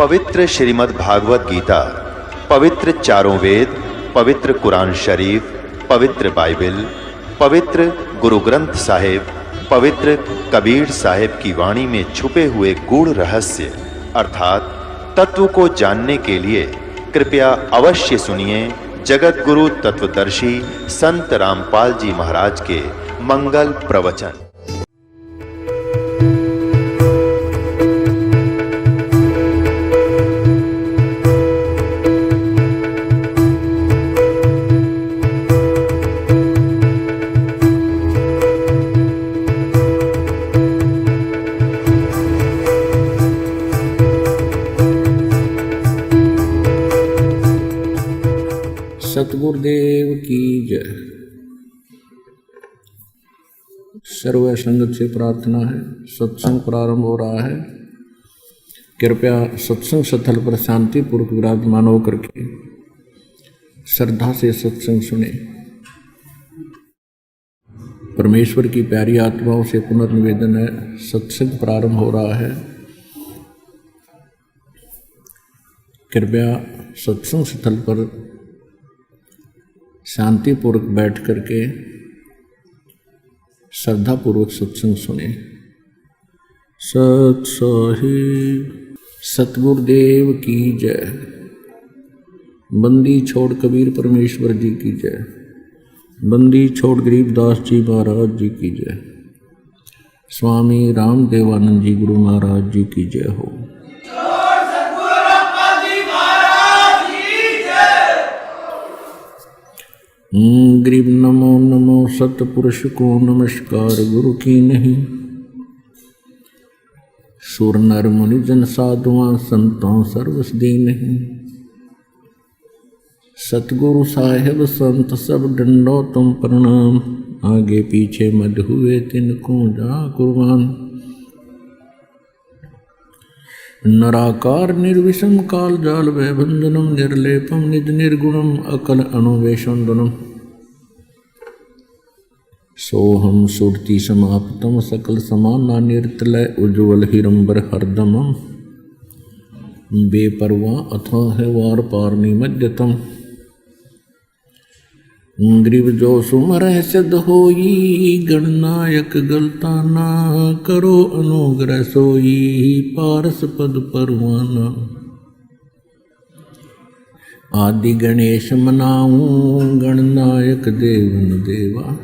पवित्र श्रीमद् भागवत गीता, पवित्र चारों वेद, पवित्र कुरान शरीफ, पवित्र बाइबल, पवित्र गुरु ग्रंथ साहिब, पवित्र कबीर साहिब की वाणी में छुपे हुए गूढ़ रहस्य अर्थात तत्व को जानने के लिए कृपया अवश्य सुनिए जगत गुरु तत्वदर्शी संत रामपाल जी महाराज के मंगल प्रवचन। सतगुरुदेव की जय। सर्व संगत से प्रार्थना है, सत्संग प्रारंभ हो रहा है। कृपया सत्संग स्थल पर शांतिपूर्वक विराजमान होकर के श्रद्धा से सत्संग सुने। परमेश्वर की प्यारी आत्माओं से पुनर्निवेदन है, सत्संग प्रारंभ हो रहा है। कृपया सत्संग स्थल पर शांतिपूर्वक बैठ करके श्रद्धापूर्वक सत्संग सुने। सत साहिब सतगुरुदेव की जय। बंदी छोड़ कबीर परमेश्वर जी की जय। बंदी छोड़ गरीबदास जी महाराज जी की जय। स्वामी रामदेवानंद जी गुरु महाराज जी की जय हो। गरीब नमो नमो सतपुरुष को नमस्कार गुरु की नहीं। सुर नर मुनि जन साधुआं संतों सर्वस दी नहीं। सतगुरु साहेब संत सब डंडो तुम प्रणाम। आगे पीछे मद हुए तिनको जा कुर्बान। नराकार निर्विषम काल जाल भयभंजनम निर्लेपम निज निर्गुणम अकल अनुवेशंदनम। सोहम सुरति समाप्तम सकल समाना निर्तलय उज्ज्वल हिरंबर हरदमम। बेपरवाह अथाह वार पार निमज्जतम। ग्रीव जो सुमर सिद्ध होई गणनायक गलता ना। करो अनुग्रह सोई पारस पद परवाना। आदि गणेश मनाऊं गणनायक देवन देवा।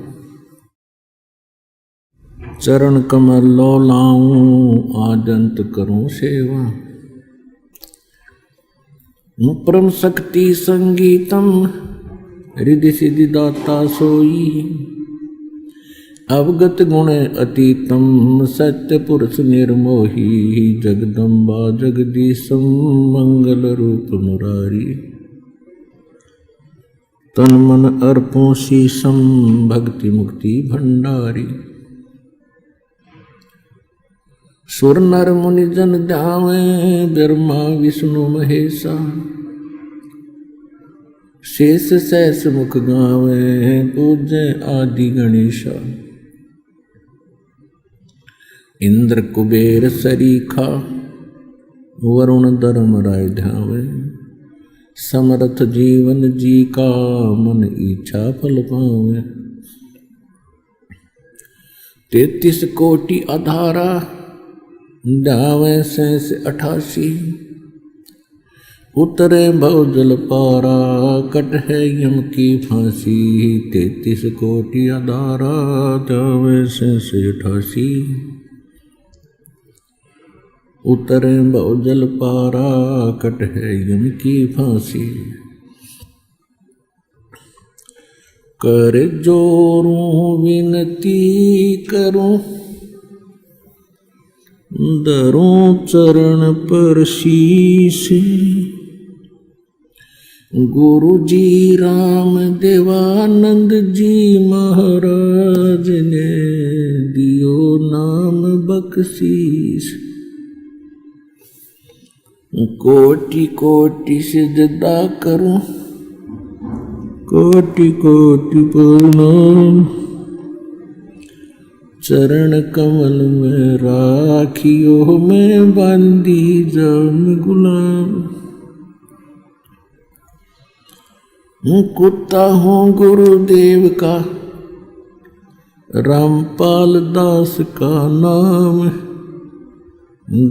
चरण कमल लो लाऊं आदंत करूं सेवा। परम शक्ति संगीतम रिधि सिद्धि दाता सोई। अवगत गुण अतीतम सत्य पुरुष निर्मोही। जगदम्बा जगदीशम मंगल रूप मुरारी। तन मन अर्पों शीशम भक्ति मुक्ति भंडारी। सुर नर मुनि जन ध्यावे ब्रह्मा विष्णु महेशा। शेष सहस मुख गावे पूज्य आदि गणेशा। इंद्र कुबेर सरीखा वरुण धर्म राय ध्यावे। समर्थ जीवन जी का मन इच्छा फल पावे। 33 कोटि आधारा ध्यावे सहस 88। उतरे भव जल पारा कट है यम की फांसी। 33 कोटि आधारा ध्यावे सहस 88। उतरे भव जल पारा कट है यम की फांसी। कर जोरूं विनती करूं धरूं चरण पर शीश। गुरु जी राम देवानंद जी महाराज ने दियो नाम बख्शीश। कोटि कोटि सिजदा करूं कोटि कोटि प्रणाम। चरण कमल में राखियो मैं बांधी जाम गुलाम। कुत्ता हूँ गुरुदेव का रामपाल दास का नाम।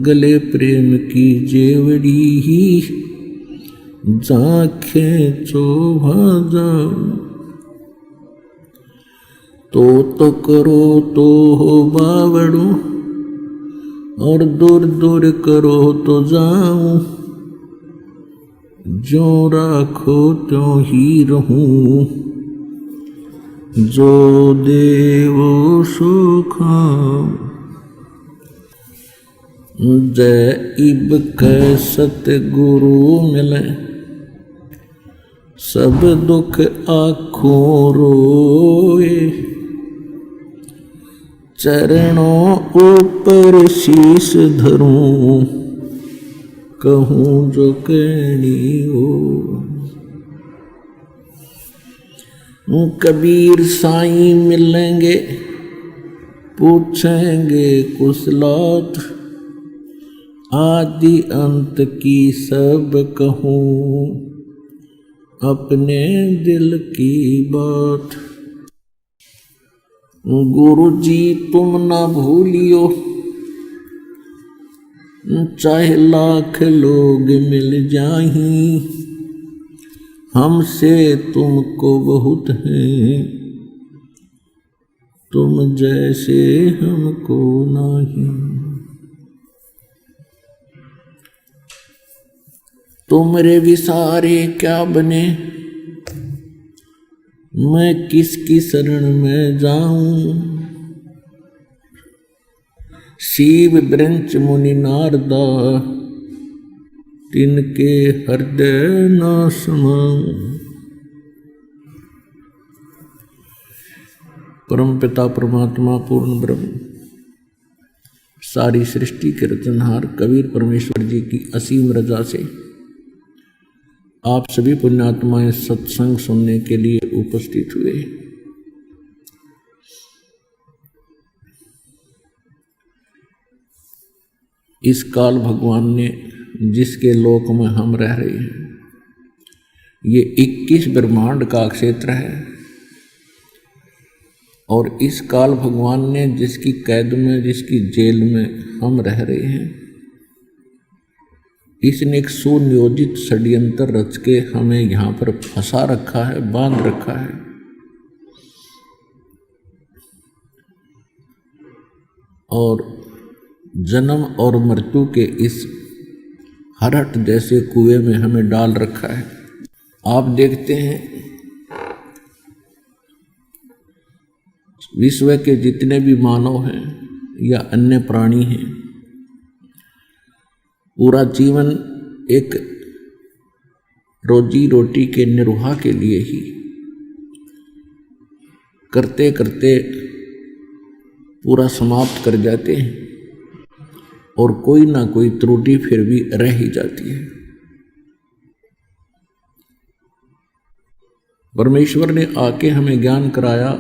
गले प्रेम की जेवड़ी ही जाखें चोभा जाम। तो करो तो हो बावड़ू और दूर दूर करो तो जाऊं। जो राखो त्यों ही रहूं, जो देवो सो खाऊं। जय इब कै सतगुरु मिले, सब दुख आँखों रोए। चरणों ऊपर शीश धरूं, कहूँ जो कहनी हो। कबीर साईं मिलेंगे, पूछेंगे कुशलात। आदि अंत की सब कहूँ, अपने दिल की बात। गुरु जी तुम ना भूलियो, चाहे लाख लोग मिल जाहीं। हमसे तुमको बहुत हैं, तुम जैसे हमको नहीं। तुमरे विसारे क्या बने, मैं किसकी शरण में जाऊं। शिव ब्रंच मुनि नारदा, तिनके हृदय न समाऊं। परम पिता परमात्मा पूर्ण ब्रह्म, सारी सृष्टि के रचनहार कबीर परमेश्वर जी की असीम रजा से आप सभी पुण्यात्माएं सत्संग सुनने के लिए उपस्थित हुए। इस काल भगवान ने जिसके लोक में हम रह रहे हैं, ये 21 ब्रह्मांड का क्षेत्र है। और इस काल भगवान ने जिसकी कैद में, जिसकी जेल में हम रह रहे हैं, इसने एक सुनियोजित षड्यंत्र रच के हमें यहाँ पर फंसा रखा है, बांध रखा है। और जन्म और मृत्यु के इस हरहट जैसे कुएं में हमें डाल रखा है। आप देखते हैं विश्व के जितने भी मानव हैं या अन्य प्राणी हैं, पूरा जीवन एक रोजी रोटी के निर्वाह के लिए ही करते करते पूरा समाप्त कर जाते हैं, और कोई ना कोई त्रुटि फिर भी रह ही जाती है। परमेश्वर ने आके हमें ज्ञान कराया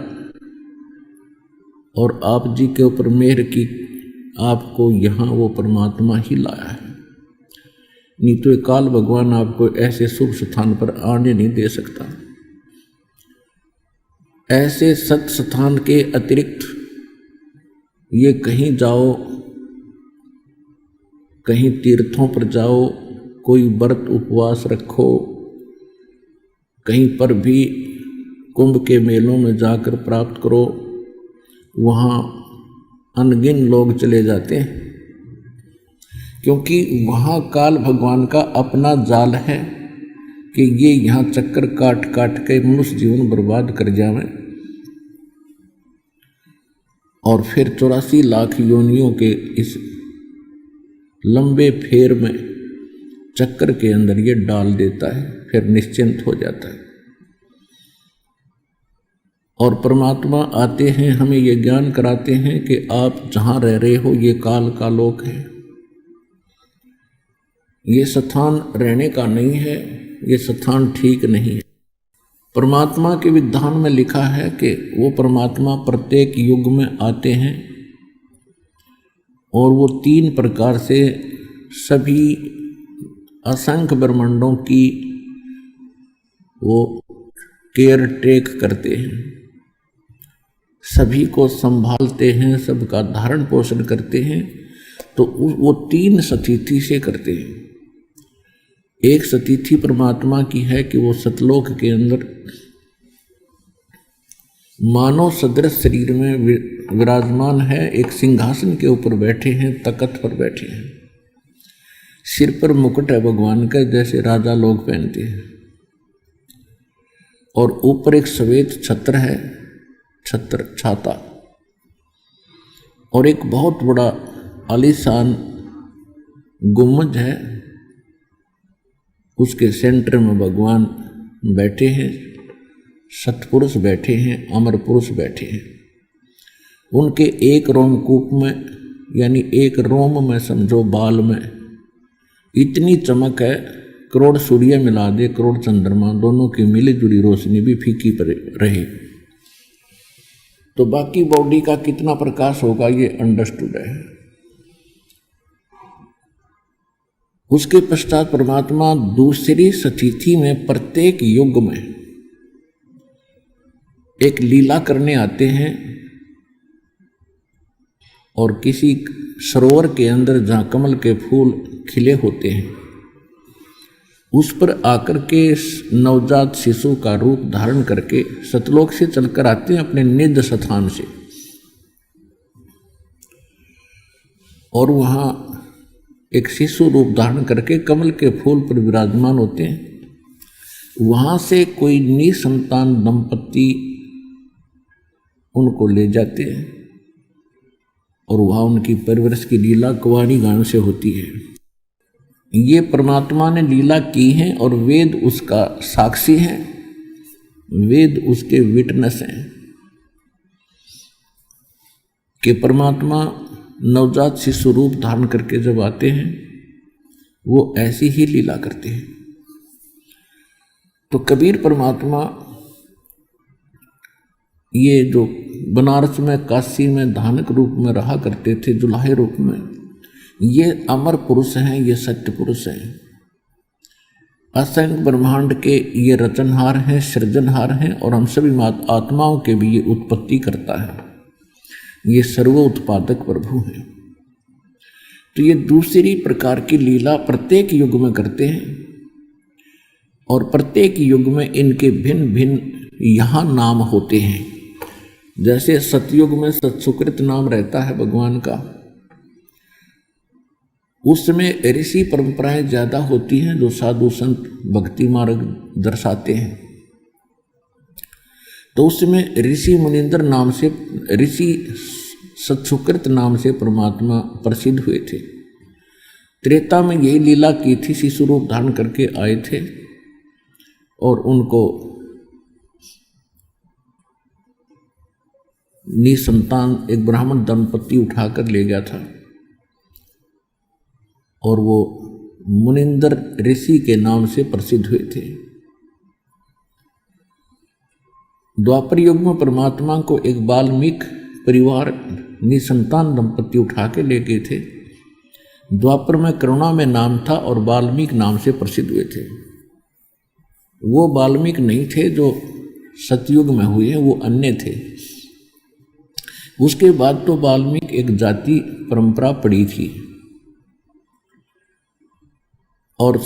और आप जी के ऊपर मेहर की, आपको यहाँ वो परमात्मा ही लाया है। नहीं तो काल भगवान आपको ऐसे शुभ स्थान पर आने नहीं दे सकता। ऐसे सत स्थान के अतिरिक्त ये कहीं जाओ, कहीं तीर्थों पर जाओ, कोई व्रत उपवास रखो, कहीं पर भी कुंभ के मेलों में जाकर प्राप्त करो, वहाँ अनगिन लोग चले जाते हैं, क्योंकि वहाँ काल भगवान का अपना जाल है कि ये यहाँ चक्कर काट काट के मनुष्य जीवन बर्बाद कर जावे और फिर 84 लाख योनियों के इस लंबे फेर में चक्कर के अंदर ये डाल देता है, फिर निश्चिंत हो जाता है। और परमात्मा आते हैं, हमें ये ज्ञान कराते हैं कि आप जहाँ रह रहे हो ये काल का लोक है, ये स्थान रहने का नहीं है, ये स्थान ठीक नहीं है। परमात्मा के विधान में लिखा है कि वो परमात्मा प्रत्येक युग में आते हैं और वो 3 प्रकार से सभी असंख्य ब्रह्मांडों की वो केयर टेक करते हैं, सभी को संभालते हैं, सबका धारण पोषण करते हैं। तो वो 3 स्थिति से करते हैं। एक स्थिति परमात्मा की है कि वो सतलोक के अंदर मानव सदृश शरीर में विराजमान है, एक सिंहासन के ऊपर बैठे हैं, तख्त पर बैठे हैं, सिर पर मुकुट है भगवान का जैसे राजा लोग पहनते हैं, और ऊपर एक सफेद छत्र है, छत्र छाता, और एक बहुत बड़ा आलीशान गुम्बद है, उसके सेंटर में भगवान बैठे हैं, सतपुरुष बैठे हैं, अमर पुरुष बैठे हैं। उनके एक रोमकूप में यानी एक रोम में समझो बाल में इतनी चमक है, करोड़ सूर्य मिला दे, करोड़ चंद्रमा, दोनों की मिली जुली रोशनी भी फीकी पर रहे तो बाकी बॉडी का कितना प्रकाश होगा ये अंडरस्टूड है। उसके पश्चात परमात्मा दूसरी स्थिति में प्रत्येक युग में एक लीला करने आते हैं और किसी सरोवर के अंदर जहाँ कमल के फूल खिले होते हैं उस पर आकर के नवजात शिशु का रूप धारण करके सतलोक से चलकर आते हैं अपने निज स्थान से, और वहाँ एक शिशु रूप धारण करके कमल के फूल पर विराजमान होते हैं। वहाँ से कोई निसंतान दंपति उनको ले जाते हैं और वहाँ उनकी परवरिश की लीला कुंवारी गान से होती है। ये परमात्मा ने लीला की है और वेद उसका साक्षी है, वेद उसके विटनेस हैं कि परमात्मा नवजात शिशु रूप धारण करके जब आते हैं वो ऐसी ही लीला करते हैं। तो कबीर परमात्मा ये जो बनारस में काशी में धानक रूप में रहा करते थे, जुलाहे रूप में, ये अमर पुरुष हैं, ये सत्य पुरुष हैं, असंख्य ब्रह्मांड के ये रचनहार हैं, सृजनहार हैं, और हम सभी आत्माओं के भी ये उत्पत्ति करता है, ये सर्व उत्पादक प्रभु हैं। तो ये दूसरी प्रकार की लीला प्रत्येक युग में करते हैं और प्रत्येक युग में इनके भिन्न भिन्न यहाँ नाम होते हैं। जैसे सतयुग में सत्सुकृत नाम रहता है भगवान का, उसमें ऋषि परंपराएं ज्यादा होती हैं जो साधु संत भक्ति मार्ग दर्शाते हैं, तो उसमें ऋषि मुनिंदर नाम से, ऋषि सत्सुकृत नाम से परमात्मा प्रसिद्ध हुए थे। त्रेता में यही लीला की थी, शिशु रूप धारण करके आए थे और उनको निसंतान एक ब्राह्मण दंपति उठाकर ले गया था और वो मुनिंदर ऋषि के नाम से प्रसिद्ध हुए थे। द्वापर युग में परमात्मा को एक वाल्मीकि परिवार निसंतान दंपति उठा के ले गए थे। द्वापर में करुणा में नाम था और वाल्मीकि नाम से प्रसिद्ध हुए थे। वो वाल्मीकि नहीं थे जो सतयुग में हुए हैं, वो अन्य थे। उसके बाद तो वाल्मीकि एक जाति परंपरा पड़ी थी और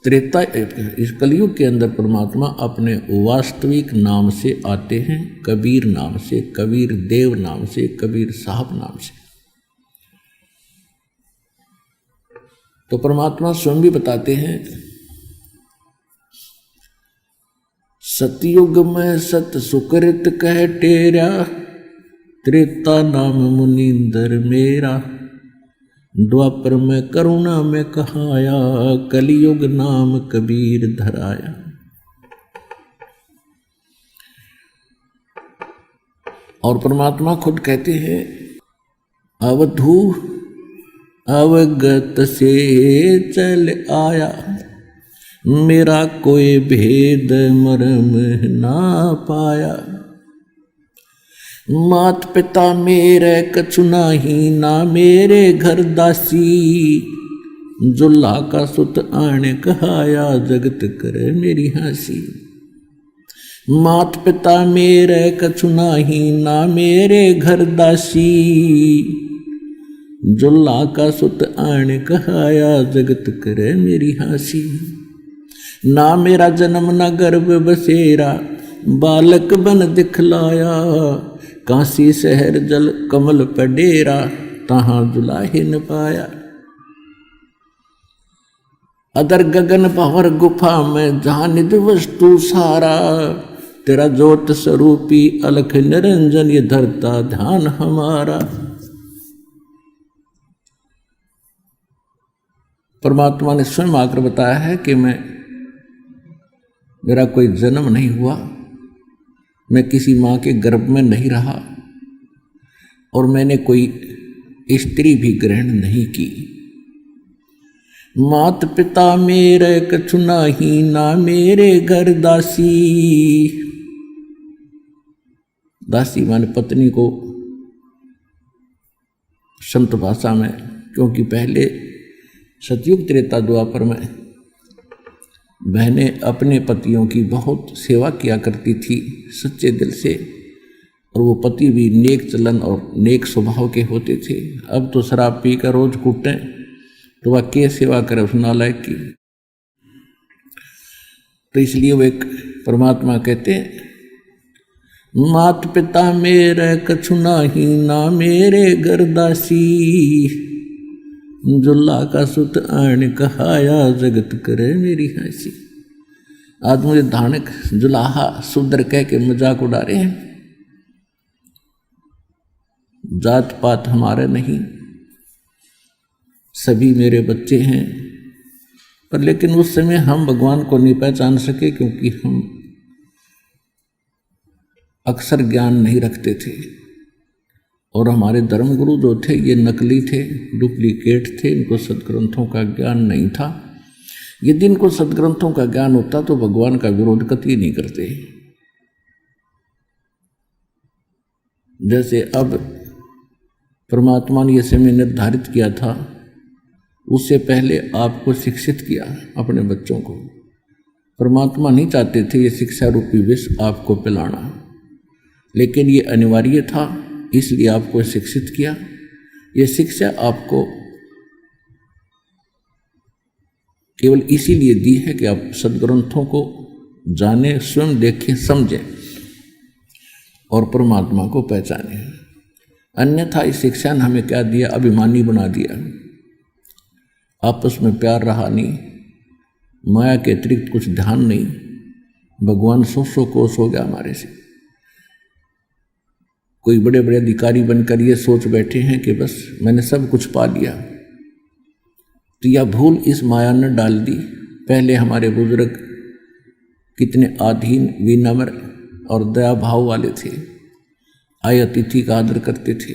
त्रेता इस कलयुग के अंदर परमात्मा अपने वास्तविक नाम से आते हैं, कबीर नाम से, कबीर देव नाम से, कबीर साहब नाम से। तो परमात्मा स्वयं भी बताते हैं, सतयुग में सत सुकृत कह टेरा, त्रेता नाम मुनिंदर मेरा, द्वापर में करुणा में कहाया, कलियुग नाम कबीर धराया। और परमात्मा खुद कहते हैं, अवधू अवगत से चल आया, मेरा कोई भेद मरम ना पाया। मात पिता मेरे कछु नाही, ना मेरे घर दासी। जुल्हा का सुत आने कहाया, जगत करे मेरी हंसी। मात पिता मेरे कछु नाही, ना मेरे घर दासी। जुल्हा का सुत आने कहाया, जगत करे मेरी हंसी। ना मेरा जन्म न गर्भ बसेरा, बालक बन दिखलाया। काशी शहर जल कमल पर डेरा, तहाँ दुलाही न पाया। अदर गगन भंवर गुफा में, जहाँ निध वस्तु सारा। तेरा ज्योत स्वरूपी अलख निरंजन, ये धरता ध्यान हमारा। परमात्मा ने स्वयं आकर बताया है कि मेरा कोई जन्म नहीं हुआ, मैं किसी माँ के गर्भ में नहीं रहा, और मैंने कोई स्त्री भी ग्रहण नहीं की। मात पिता मेरे कछु नाही, ना मेरे घर दासी। दासी माने पत्नी को संत भाषा में, क्योंकि पहले सतयुग त्रेता द्वापर में बहनें अपने पतियों की बहुत सेवा किया करती थी सच्चे दिल से, और वो पति भी नेक चलन और नेक स्वभाव के होते थे। अब तो शराब पी कर रोज कूटें तो वह क्या सेवा करे उस नालायक की। तो इसलिए वो एक परमात्मा कहते हैं, मात पिता मेरे कछु नाही, ना मेरे घर दासी। जुल्हा का सुत आन कहाया, जगत करे मेरी हंसी। आज मुझे धानक जुलाहा सुंदर कह के मजाक उड़ा रहे हैं। जात पात हमारे नहीं, सभी मेरे बच्चे हैं। पर लेकिन उस समय हम भगवान को नहीं पहचान सके, क्योंकि हम अक्सर ज्ञान नहीं रखते थे, और हमारे धर्मगुरु जो थे ये नकली थे, डुप्लीकेट थे, इनको सदग्रंथों का ज्ञान नहीं था। यदि इनको सदग्रंथों का ज्ञान होता तो भगवान का विरोध कतई नहीं करते। जैसे अब परमात्मा ने यह समय निर्धारित किया था, उससे पहले आपको शिक्षित किया अपने बच्चों को। परमात्मा नहीं चाहते थे ये शिक्षा रूपी विष आपको पिलाना, लेकिन ये अनिवार्य था, इसलिए आपको शिक्षित किया। ये शिक्षा आपको केवल इसीलिए दी है कि आप सदग्रंथों को जाने, स्वयं देखें, समझें और परमात्मा को पहचानें। अन्यथा इस शिक्षा ने हमें क्या दिया? अभिमानी बना दिया। आपस में प्यार रहा नहीं, माया के अतिरिक्त कुछ ध्यान नहीं। भगवान सौ कोस हो गया हमारे से। कोई बड़े बड़े अधिकारी बनकर ये सोच बैठे हैं कि बस मैंने सब कुछ पा लिया। तो यह भूल इस माया ने डाल दी। पहले हमारे बुजुर्ग कितने आधीन, विनम्र और दया भाव वाले थे, आए अतिथि का आदर करते थे।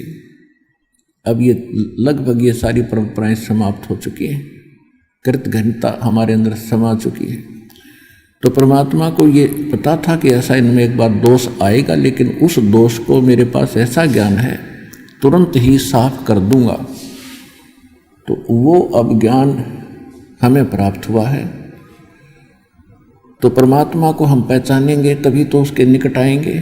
अब ये लगभग ये सारी परंपराएं समाप्त हो चुकी हैं, कृतघ्नता हमारे अंदर समा चुकी है। तो परमात्मा को ये पता था कि ऐसा इनमें एक बार दोष आएगा, लेकिन उस दोष को मेरे पास ऐसा ज्ञान है तुरंत ही साफ कर दूंगा। तो वो अब ज्ञान हमें प्राप्त हुआ है। तो परमात्मा को हम पहचानेंगे तभी तो उसके निकट आएंगे।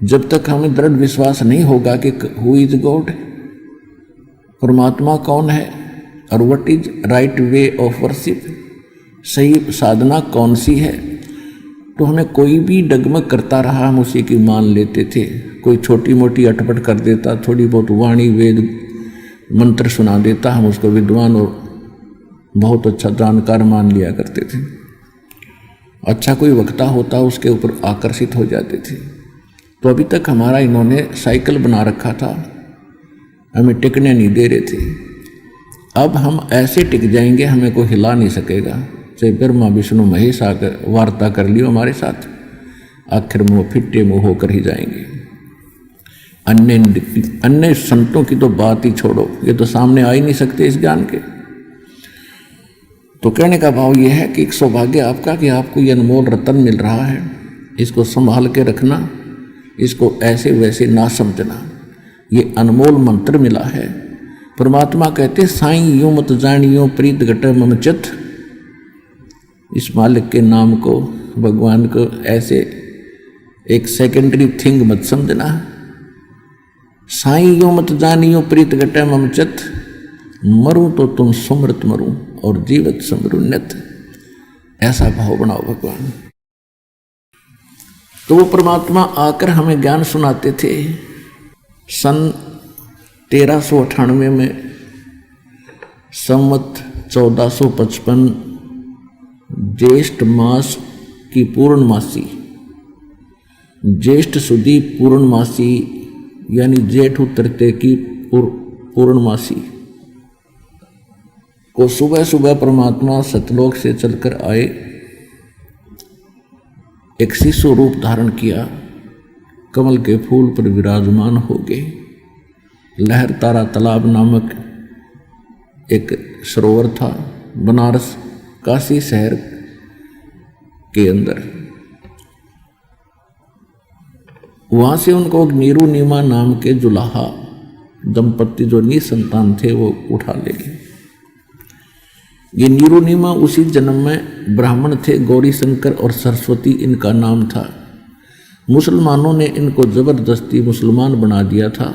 जब तक हमें दृढ़ विश्वास नहीं होगा कि हु इज गॉड, परमात्मा कौन है और what is right way of worship, सही साधना कौन सी है, तो हमें कोई भी डगमग करता रहा हम उसी की मान लेते थे। कोई छोटी मोटी अटपट कर देता, थोड़ी बहुत वाणी वेद मंत्र सुना देता, हम उसको विद्वान और बहुत अच्छा जानकार मान लिया करते थे। अच्छा कोई वक्ता होता उसके ऊपर आकर्षित हो जाते थे। तो अभी तक हमारा इन्होंने साइकिल बना रखा था, हमें टिकने नहीं दे रहे थे। अब हम ऐसे टिक जाएंगे हमें कोई हिला नहीं सकेगा। चाहे ब्रह्मा विष्णु महेश आकर वार्ता कर लियो हमारे साथ, आखिर में वो फिट्टे मुँह होकर ही जाएंगे। अन्य संतों की तो बात ही छोड़ो, ये तो सामने आ ही नहीं सकते इस ज्ञान के। तो कहने का भाव यह है कि एक सौभाग्य आपका कि आपको ये अनमोल रतन मिल रहा है, इसको संभाल के रखना, इसको ऐसे वैसे ना समझना। ये अनमोल मंत्र मिला है। परमात्मा कहते साईं यूं मत जानियो प्रीत घट मम चित। इस मालिक के नाम को, भगवान को ऐसे एक सेकेंडरी थिंग मत समझना। साईं यूं मत जानियो प्रीत घट मम चित, मरूं तो तुम सुमृत मरूं और जीवत समरू नित। ऐसा भाव बनाओ भगवान। तो वो परमात्मा आकर हमें ज्ञान सुनाते थे। सन 1398 में संवत 1455 ज्येष्ठ मास की पूर्णमासी, ज्येष्ठ सुदी पूर्णमासी यानी जेठ उतरते की पूर्णमासी को सुबह सुबह परमात्मा सतलोक से चलकर आए, एक शिशु रूप धारण किया, कमल के फूल पर विराजमान हो गए। लहर तारा तालाब नामक एक सरोवर था बनारस काशी शहर के अंदर। वहां से उनको नीरू नीमा नाम के जुलाहा दंपत्ति जो निसंतान थे वो उठा ले गए। ये नीरू नीमा उसी जन्म में ब्राह्मण थे, गौरी शंकर और सरस्वती इनका नाम था। मुसलमानों ने इनको जबरदस्ती मुसलमान बना दिया था,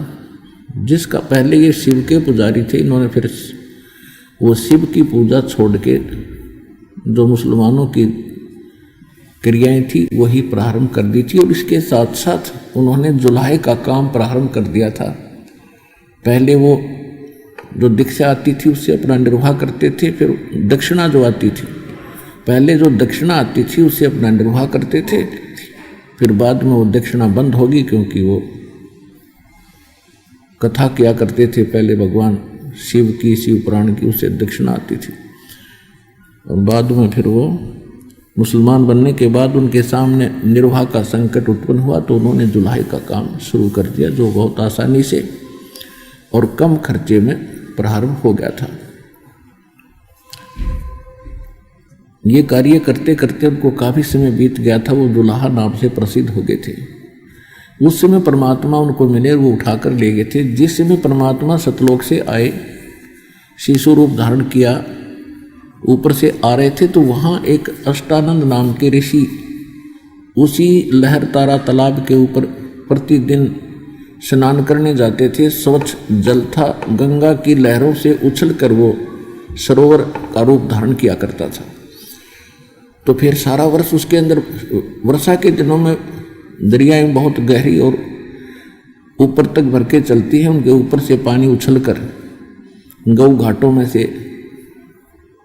जिसका पहले ये शिव के पुजारी थे। इन्होंने फिर वो शिव की पूजा छोड़ के जो मुसलमानों की क्रियाएं थी वही प्रारंभ कर दी थी, और इसके साथ साथ उन्होंने जुलाहे का काम प्रारंभ कर दिया था। पहले वो जो दीक्षा आती थी उससे अपना निर्वाह करते थे, फिर दक्षिणा जो आती थी, पहले जो दक्षिणा आती थी उससे अपना निर्वाह करते थे, फिर बाद में वो दक्षिणा बंद होगी, क्योंकि वो कथा किया करते थे पहले भगवान शिव की, शिव पुराण की, उससे दक्षिणा आती थी। और बाद में फिर वो मुसलमान बनने के बाद उनके सामने निर्वाह का संकट उत्पन्न हुआ, तो उन्होंने जुलाहे का काम शुरू कर दिया, जो बहुत आसानी से और कम खर्चे में प्रारंभ हो गया था। ये कार्य करते करते उनको काफी समय बीत गया था। वो जुलाहा नाम से प्रसिद्ध हो गए थे। उस समय परमात्मा उनको मिले, वो उठाकर ले गए थे। जिस समय परमात्मा सतलोक से आए, शिशु रूप धारण किया, ऊपर से आ रहे थे, तो वहाँ एक अष्टानंद नाम के ऋषि उसी लहर तारा तालाब के ऊपर प्रतिदिन स्नान करने जाते थे। स्वच्छ जल था, गंगा की लहरों से उछलकर वो सरोवर का रूप धारण किया करता था। तो फिर सारा वर्ष उसके अंदर, वर्षा के दिनों में दरियाएं बहुत गहरी और ऊपर तक भर के चलती हैं, उनके ऊपर से पानी उछलकर गौ घाटों में से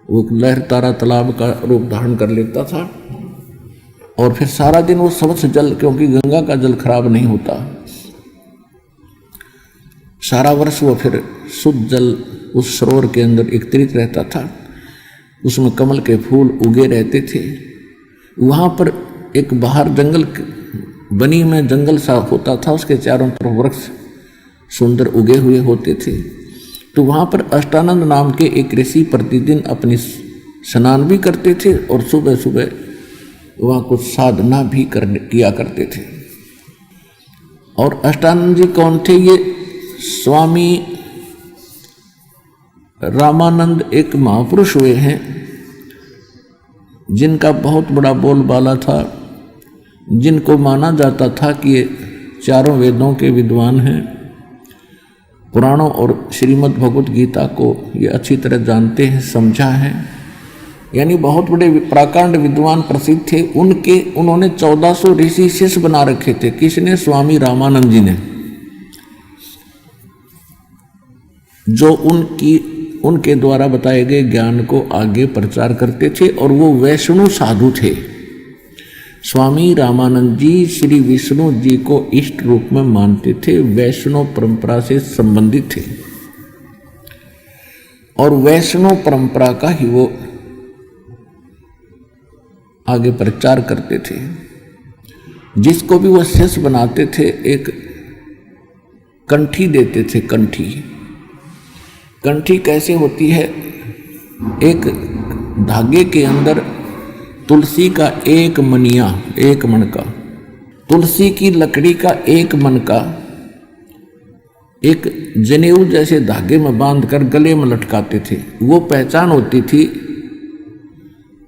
वो लहर तारा तालाब का रूप धारण कर लेता था। और फिर सारा दिन वो स्वच्छ जल, क्योंकि गंगा का जल खराब नहीं होता, सारा वर्ष वो फिर शुद्ध जल उस सरोवर के अंदर एकत्रित रहता था। उसमें कमल के फूल उगे रहते थे। वहाँ पर एक बाहर जंगल बनी में जंगल सा होता था, उसके चारों तरफ वृक्ष सुंदर उगे हुए होते थे। तो वहाँ पर अष्टानंद नाम के एक ऋषि प्रतिदिन अपनी स्नान भी करते थे और सुबह सुबह वहाँ कुछ साधना भी किया करते थे। और अष्टानंद जी कौन थे? ये स्वामी रामानंद एक महापुरुष हुए हैं, जिनका बहुत बड़ा बोलबाला था, जिनको माना जाता था कि ये चारों वेदों के विद्वान हैं, पुराणों और श्रीमद् भगवत गीता को ये अच्छी तरह जानते हैं, समझा है, यानी बहुत बड़े प्राकांड विद्वान प्रसिद्ध थे। उन्होंने 1400 ऋषि शिष्य बना रखे थे। किसने? स्वामी रामानंद जी ने, जो उनके द्वारा बताए गए ज्ञान को आगे प्रचार करते थे। और वो वैष्णव साधु थे। स्वामी रामानंद जी श्री विष्णु जी को इष्ट रूप में मानते थे, वैष्णव परंपरा से संबंधित थे और वैष्णव परंपरा का ही वो आगे प्रचार करते थे। जिसको भी वो शिष्य बनाते थे एक कंठी देते थे। कंठी कैसे होती है? एक धागे के अंदर तुलसी का एक मनिया, एक मन का, तुलसी की लकड़ी का एक मन का एक जनेऊ जैसे धागे में बांधकर गले में लटकाते थे। वो पहचान होती थी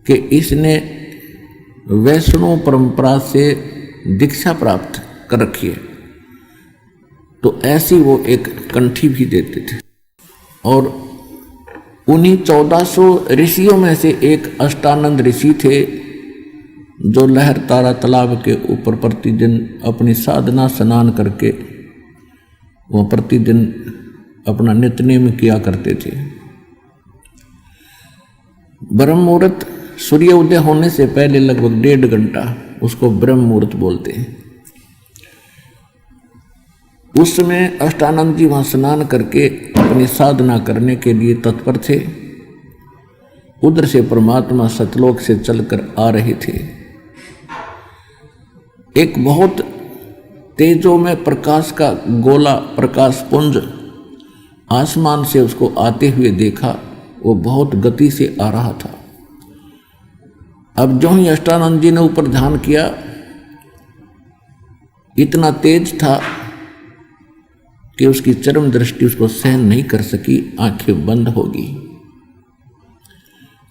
कि इसने वैष्णव परंपरा से दीक्षा प्राप्त कर रखी है। तो ऐसी वो एक कंठी भी देते थे। और उन्हीं 1400 ऋषियों में से एक अष्टानंद ऋषि थे जो लहर तारा तालाब के ऊपर प्रतिदिन अपनी साधना स्नान करके वो प्रतिदिन अपना नित्यनेम किया करते थे। ब्रह्म मुहूर्त सूर्य उदय होने से पहले लगभग 1.5 घंटा उसको ब्रह्म मुहूर्त बोलते हैं। उस समय अष्टानंद जी वहां स्नान करके अपनी साधना करने के लिए तत्पर थे। उधर से परमात्मा सतलोक से चलकर आ रहे थे। एक बहुत तेजों में प्रकाश का गोला, प्रकाश पुंज आसमान से उसको आते हुए देखा। वो बहुत गति से आ रहा था। अब जो ही अष्टानंद जी ने ऊपर ध्यान किया, इतना तेज था कि उसकी चरम दृष्टि उसको सहन नहीं कर सकी, आंखें बंद होगी।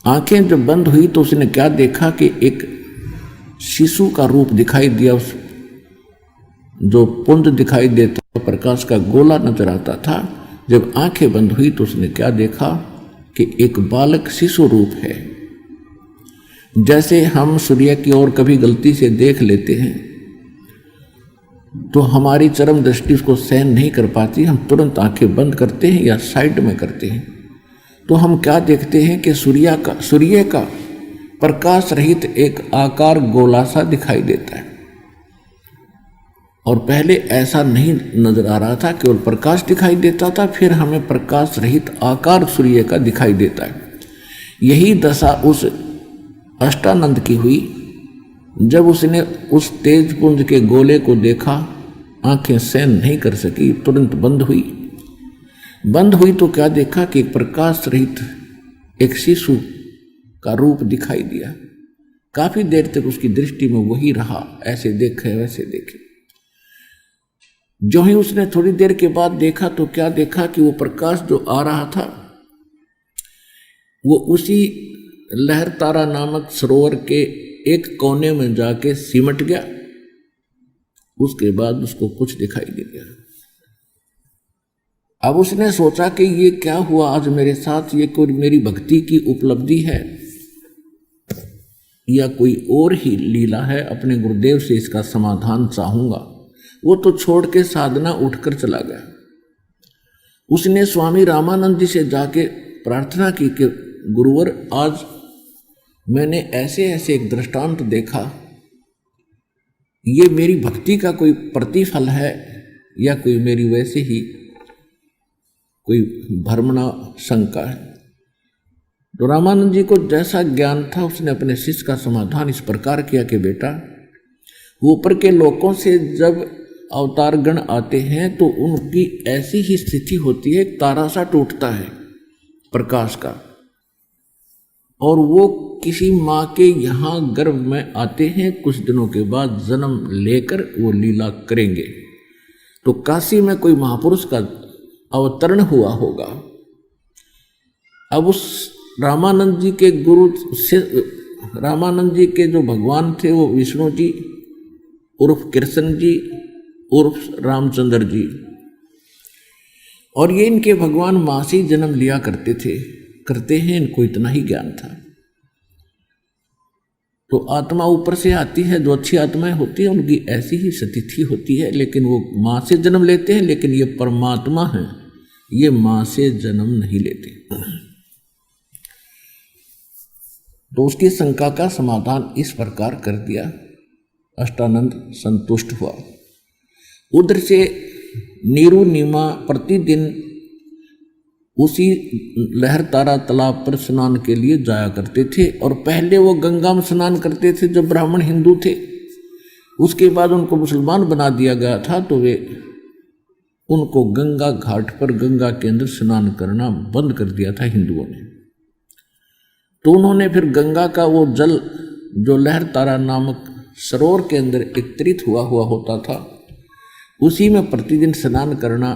आंखें जब बंद हुई तो उसने क्या देखा कि एक शिशु का रूप दिखाई दिया। उस जो पुंज दिखाई देता, प्रकाश का गोला नजर आता था। जब आंखें बंद हुई तो उसने क्या देखा कि एक बालक शिशु रूप है। जैसे हम सूर्य की ओर कभी गलती से देख लेते हैं तो हमारी चरम दृष्टि उसको सहन नहीं कर पाती, हम तुरंत आंखें बंद करते हैं या साइड में करते हैं। तो हम क्या देखते हैं कि सूर्य का प्रकाश रहित एक आकार गोला सा दिखाई देता है। और पहले ऐसा नहीं नजर आ रहा था, केवल प्रकाश दिखाई देता था, फिर हमें प्रकाश रहित आकार सूर्य का दिखाई देता है। यही दशा उस अष्टानंद की हुई। जब उसने उस तेज पुंज के गोले को देखा, आंखें सहन नहीं कर सकी, तुरंत बंद हुई। बंद हुई तो क्या देखा कि प्रकाश रहित एक शिशु का रूप दिखाई दिया। काफी देर तक उसकी दृष्टि में वही रहा, ऐसे देखे वैसे देखे। जो ही उसने थोड़ी देर के बाद देखा तो क्या देखा कि वो प्रकाश जो आ रहा था वो उसी लहर तारा नामक सरोवर के एक कोने में जाके सिमट गया। उसके बाद उसको कुछ दिखाई नहीं दिया। अब उसने सोचा कि ये क्या हुआ आज मेरे साथ, ये कोई मेरी भक्ति की उपलब्धि है या कोई और ही लीला है। अपने गुरुदेव से इसका समाधान चाहूंगा। वो तो छोड़ के साधना उठकर चला गया। उसने स्वामी रामानंद जी से जाके प्रार्थना की कि गुरुवर, आज मैंने ऐसे ऐसे एक दृष्टांत देखा, ये मेरी भक्ति का कोई प्रतिफल है या कोई मेरी वैसे ही कोई भ्रमणा शंका है। तो रामानंद जी को जैसा ज्ञान था उसने अपने शिष्य का समाधान इस प्रकार किया कि बेटा, ऊपर के लोकों से जब अवतार गण आते हैं तो उनकी ऐसी ही स्थिति होती है, तारा सा टूटता है प्रकाश का, और वो किसी माँ के यहाँ गर्भ में आते हैं, कुछ दिनों के बाद जन्म लेकर वो लीला करेंगे। तो काशी में कोई महापुरुष का अवतरण हुआ होगा। अब उस रामानंद जी के गुरु से, रामानंद जी के जो भगवान थे वो विष्णु जी उर्फ कृष्ण जी उर्फ रामचंद्र जी, और ये इनके भगवान माँ से जन्म लिया करते हैं। इनको इतना ही ज्ञान था। तो आत्मा ऊपर से आती है, जो अच्छी आत्माएं होती है उनकी ऐसी ही स्थिति होती है, लेकिन वो माँ से जन्म लेते हैं। लेकिन ये परमात्मा है, ये माँ से जन्म नहीं लेते। तो उसकी शंका का समाधान इस प्रकार कर दिया। अष्टानंद संतुष्ट हुआ। उधर से नीरू नीमा प्रतिदिन उसी लहर तारा तालाब पर स्नान के लिए जाया करते थे। और पहले वो गंगा में स्नान करते थे जब ब्राह्मण हिंदू थे। उसके बाद उनको मुसलमान बना दिया गया था, तो वे उनको गंगा घाट पर गंगा के अंदर स्नान करना बंद कर दिया था हिंदुओं ने। तो उन्होंने फिर गंगा का वो जल जो लहर तारा नामक सरोवर के अंदर एकत्रित हुआ होता था, उसी में प्रतिदिन स्नान करना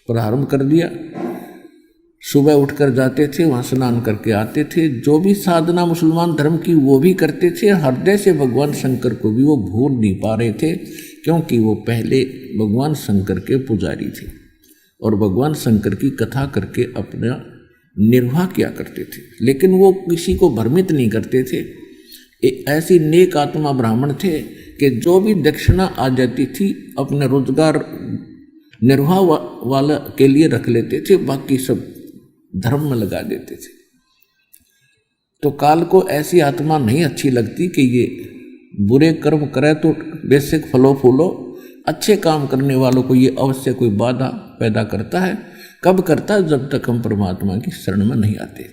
प्रारंभ कर दिया। सुबह उठकर जाते थे, वहाँ स्नान करके आते थे। जो भी साधना मुसलमान धर्म की वो भी करते थे। हृदय से भगवान शंकर को भी वो भूल नहीं पा रहे थे, क्योंकि वो पहले भगवान शंकर के पुजारी थे और भगवान शंकर की कथा करके अपना निर्वाह किया करते थे। लेकिन वो किसी को भ्रमित नहीं करते थे। एक ऐसी नेक आत्मा ब्राह्मण थे कि जो भी दक्षिणा आ जाती थी अपने रोजगार निर्वाह वाला के लिए रख लेते थे, बाकी सब धर्म में लगा देते थे। तो काल को ऐसी आत्मा नहीं अच्छी लगती कि ये बुरे कर्म करे तो बेशक फलो फूलो, अच्छे काम करने वालों को ये अवश्य कोई बाधा पैदा करता है। कब करता है? जब तक हम परमात्मा की शरण में नहीं आते।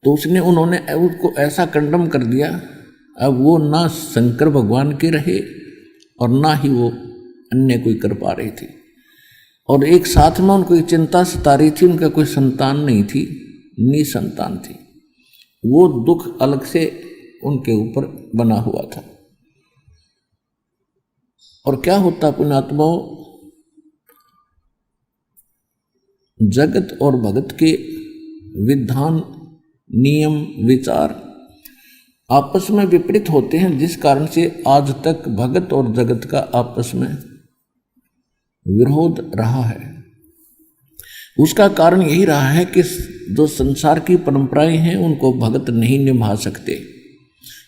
तो उन्होंने उसको ऐसा कंडम कर दिया। अब वो ना शंकर भगवान के रहे और ना ही वो अन्य कोई कर पा रहे थे। और एक साथ में उनको चिंता सता रही थी, उनका कोई संतान नहीं थी, निसंतान थी। वो दुख अलग से उनके ऊपर बना हुआ था। और क्या होता पुण्यात्माओं, जगत और भगत के विधान, नियम, विचार आपस में विपरीत होते हैं, जिस कारण से आज तक भगत और जगत का आपस में विरोध रहा है। उसका कारण यही रहा है कि जो संसार की परंपराएं हैं उनको भगत नहीं निभा सकते।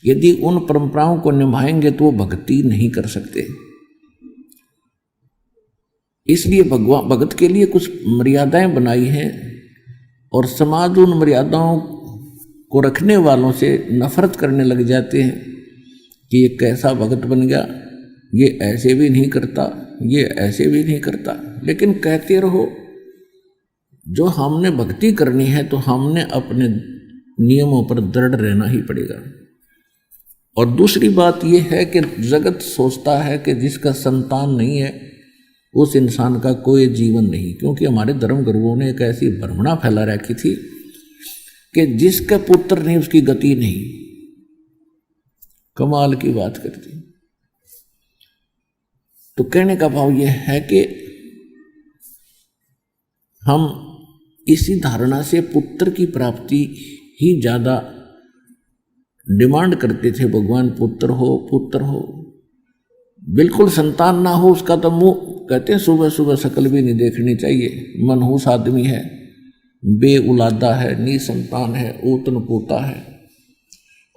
यदि उन परंपराओं को निभाएंगे तो वो भक्ति नहीं कर सकते। इसलिए भगत के लिए कुछ मर्यादाएं बनाई हैं और समाज उन मर्यादाओं को रखने वालों से नफरत करने लग जाते हैं कि ये कैसा भगत बन गया, ये ऐसे भी नहीं करता, ये ऐसे भी नहीं करता। लेकिन कहते रहो, जो हमने भक्ति करनी है तो हमने अपने नियमों पर दृढ़ रहना ही पड़ेगा। और दूसरी बात यह है कि जगत सोचता है कि जिसका संतान नहीं है उस इंसान का कोई जीवन नहीं, क्योंकि हमारे धर्म गुरुओं ने एक ऐसी भ्रमणा फैला रखी थी कि जिसका पुत्र नहीं उसकी गति नहीं। कमाल की बात करती। तो कहने का भाव यह है कि हम इसी धारणा से पुत्र की प्राप्ति ही ज्यादा डिमांड करते थे। भगवान पुत्र हो, पुत्र हो। बिल्कुल संतान ना हो उसका तो मुंह, कहते हैं सुबह सुबह शक्ल भी नहीं देखनी चाहिए। मनहूस आदमी है, बेउलादा है, निसंतान है, ऊतन पोता है।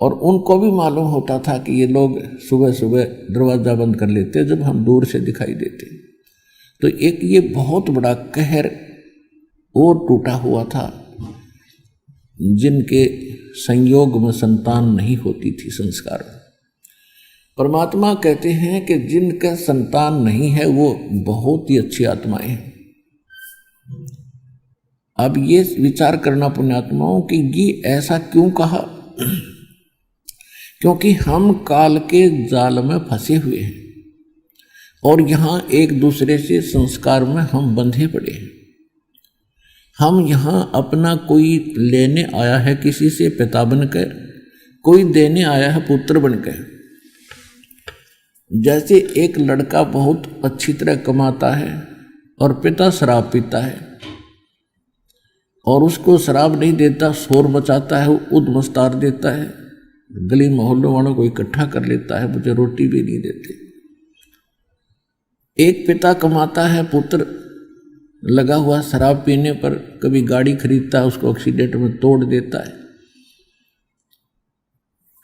और उनको भी मालूम होता था कि ये लोग सुबह सुबह दरवाजा बंद कर लेते जब हम दूर से दिखाई देते। तो एक ये बहुत बड़ा कहर और टूटा हुआ था, जिनके संयोग में संतान नहीं होती थी संस्कार। परमात्मा कहते हैं कि जिनका संतान नहीं है वो बहुत ही अच्छी आत्माएं हैं। अब ये विचार करना पुण्यात्माओं कि ये ऐसा क्यों कहा, क्योंकि हम काल के जाल में फंसे हुए हैं और यहाँ एक दूसरे से संस्कार में हम बंधे पड़े हैं। हम यहाँ अपना कोई लेने आया है किसी से पिता बनकर, कोई देने आया है पुत्र बनकर। जैसे एक लड़का बहुत अच्छी तरह कमाता है और पिता शराब पीता है और उसको शराब नहीं देता, शोर मचाता है, उद्मस्तार देता है, गली मोहल्लों वालों को इकट्ठा कर लेता है, मुझे रोटी भी नहीं देते। एक पिता कमाता है, पुत्र लगा हुआ शराब पीने पर, कभी गाड़ी खरीदता है उसको एक्सीडेंट में तोड़ देता है,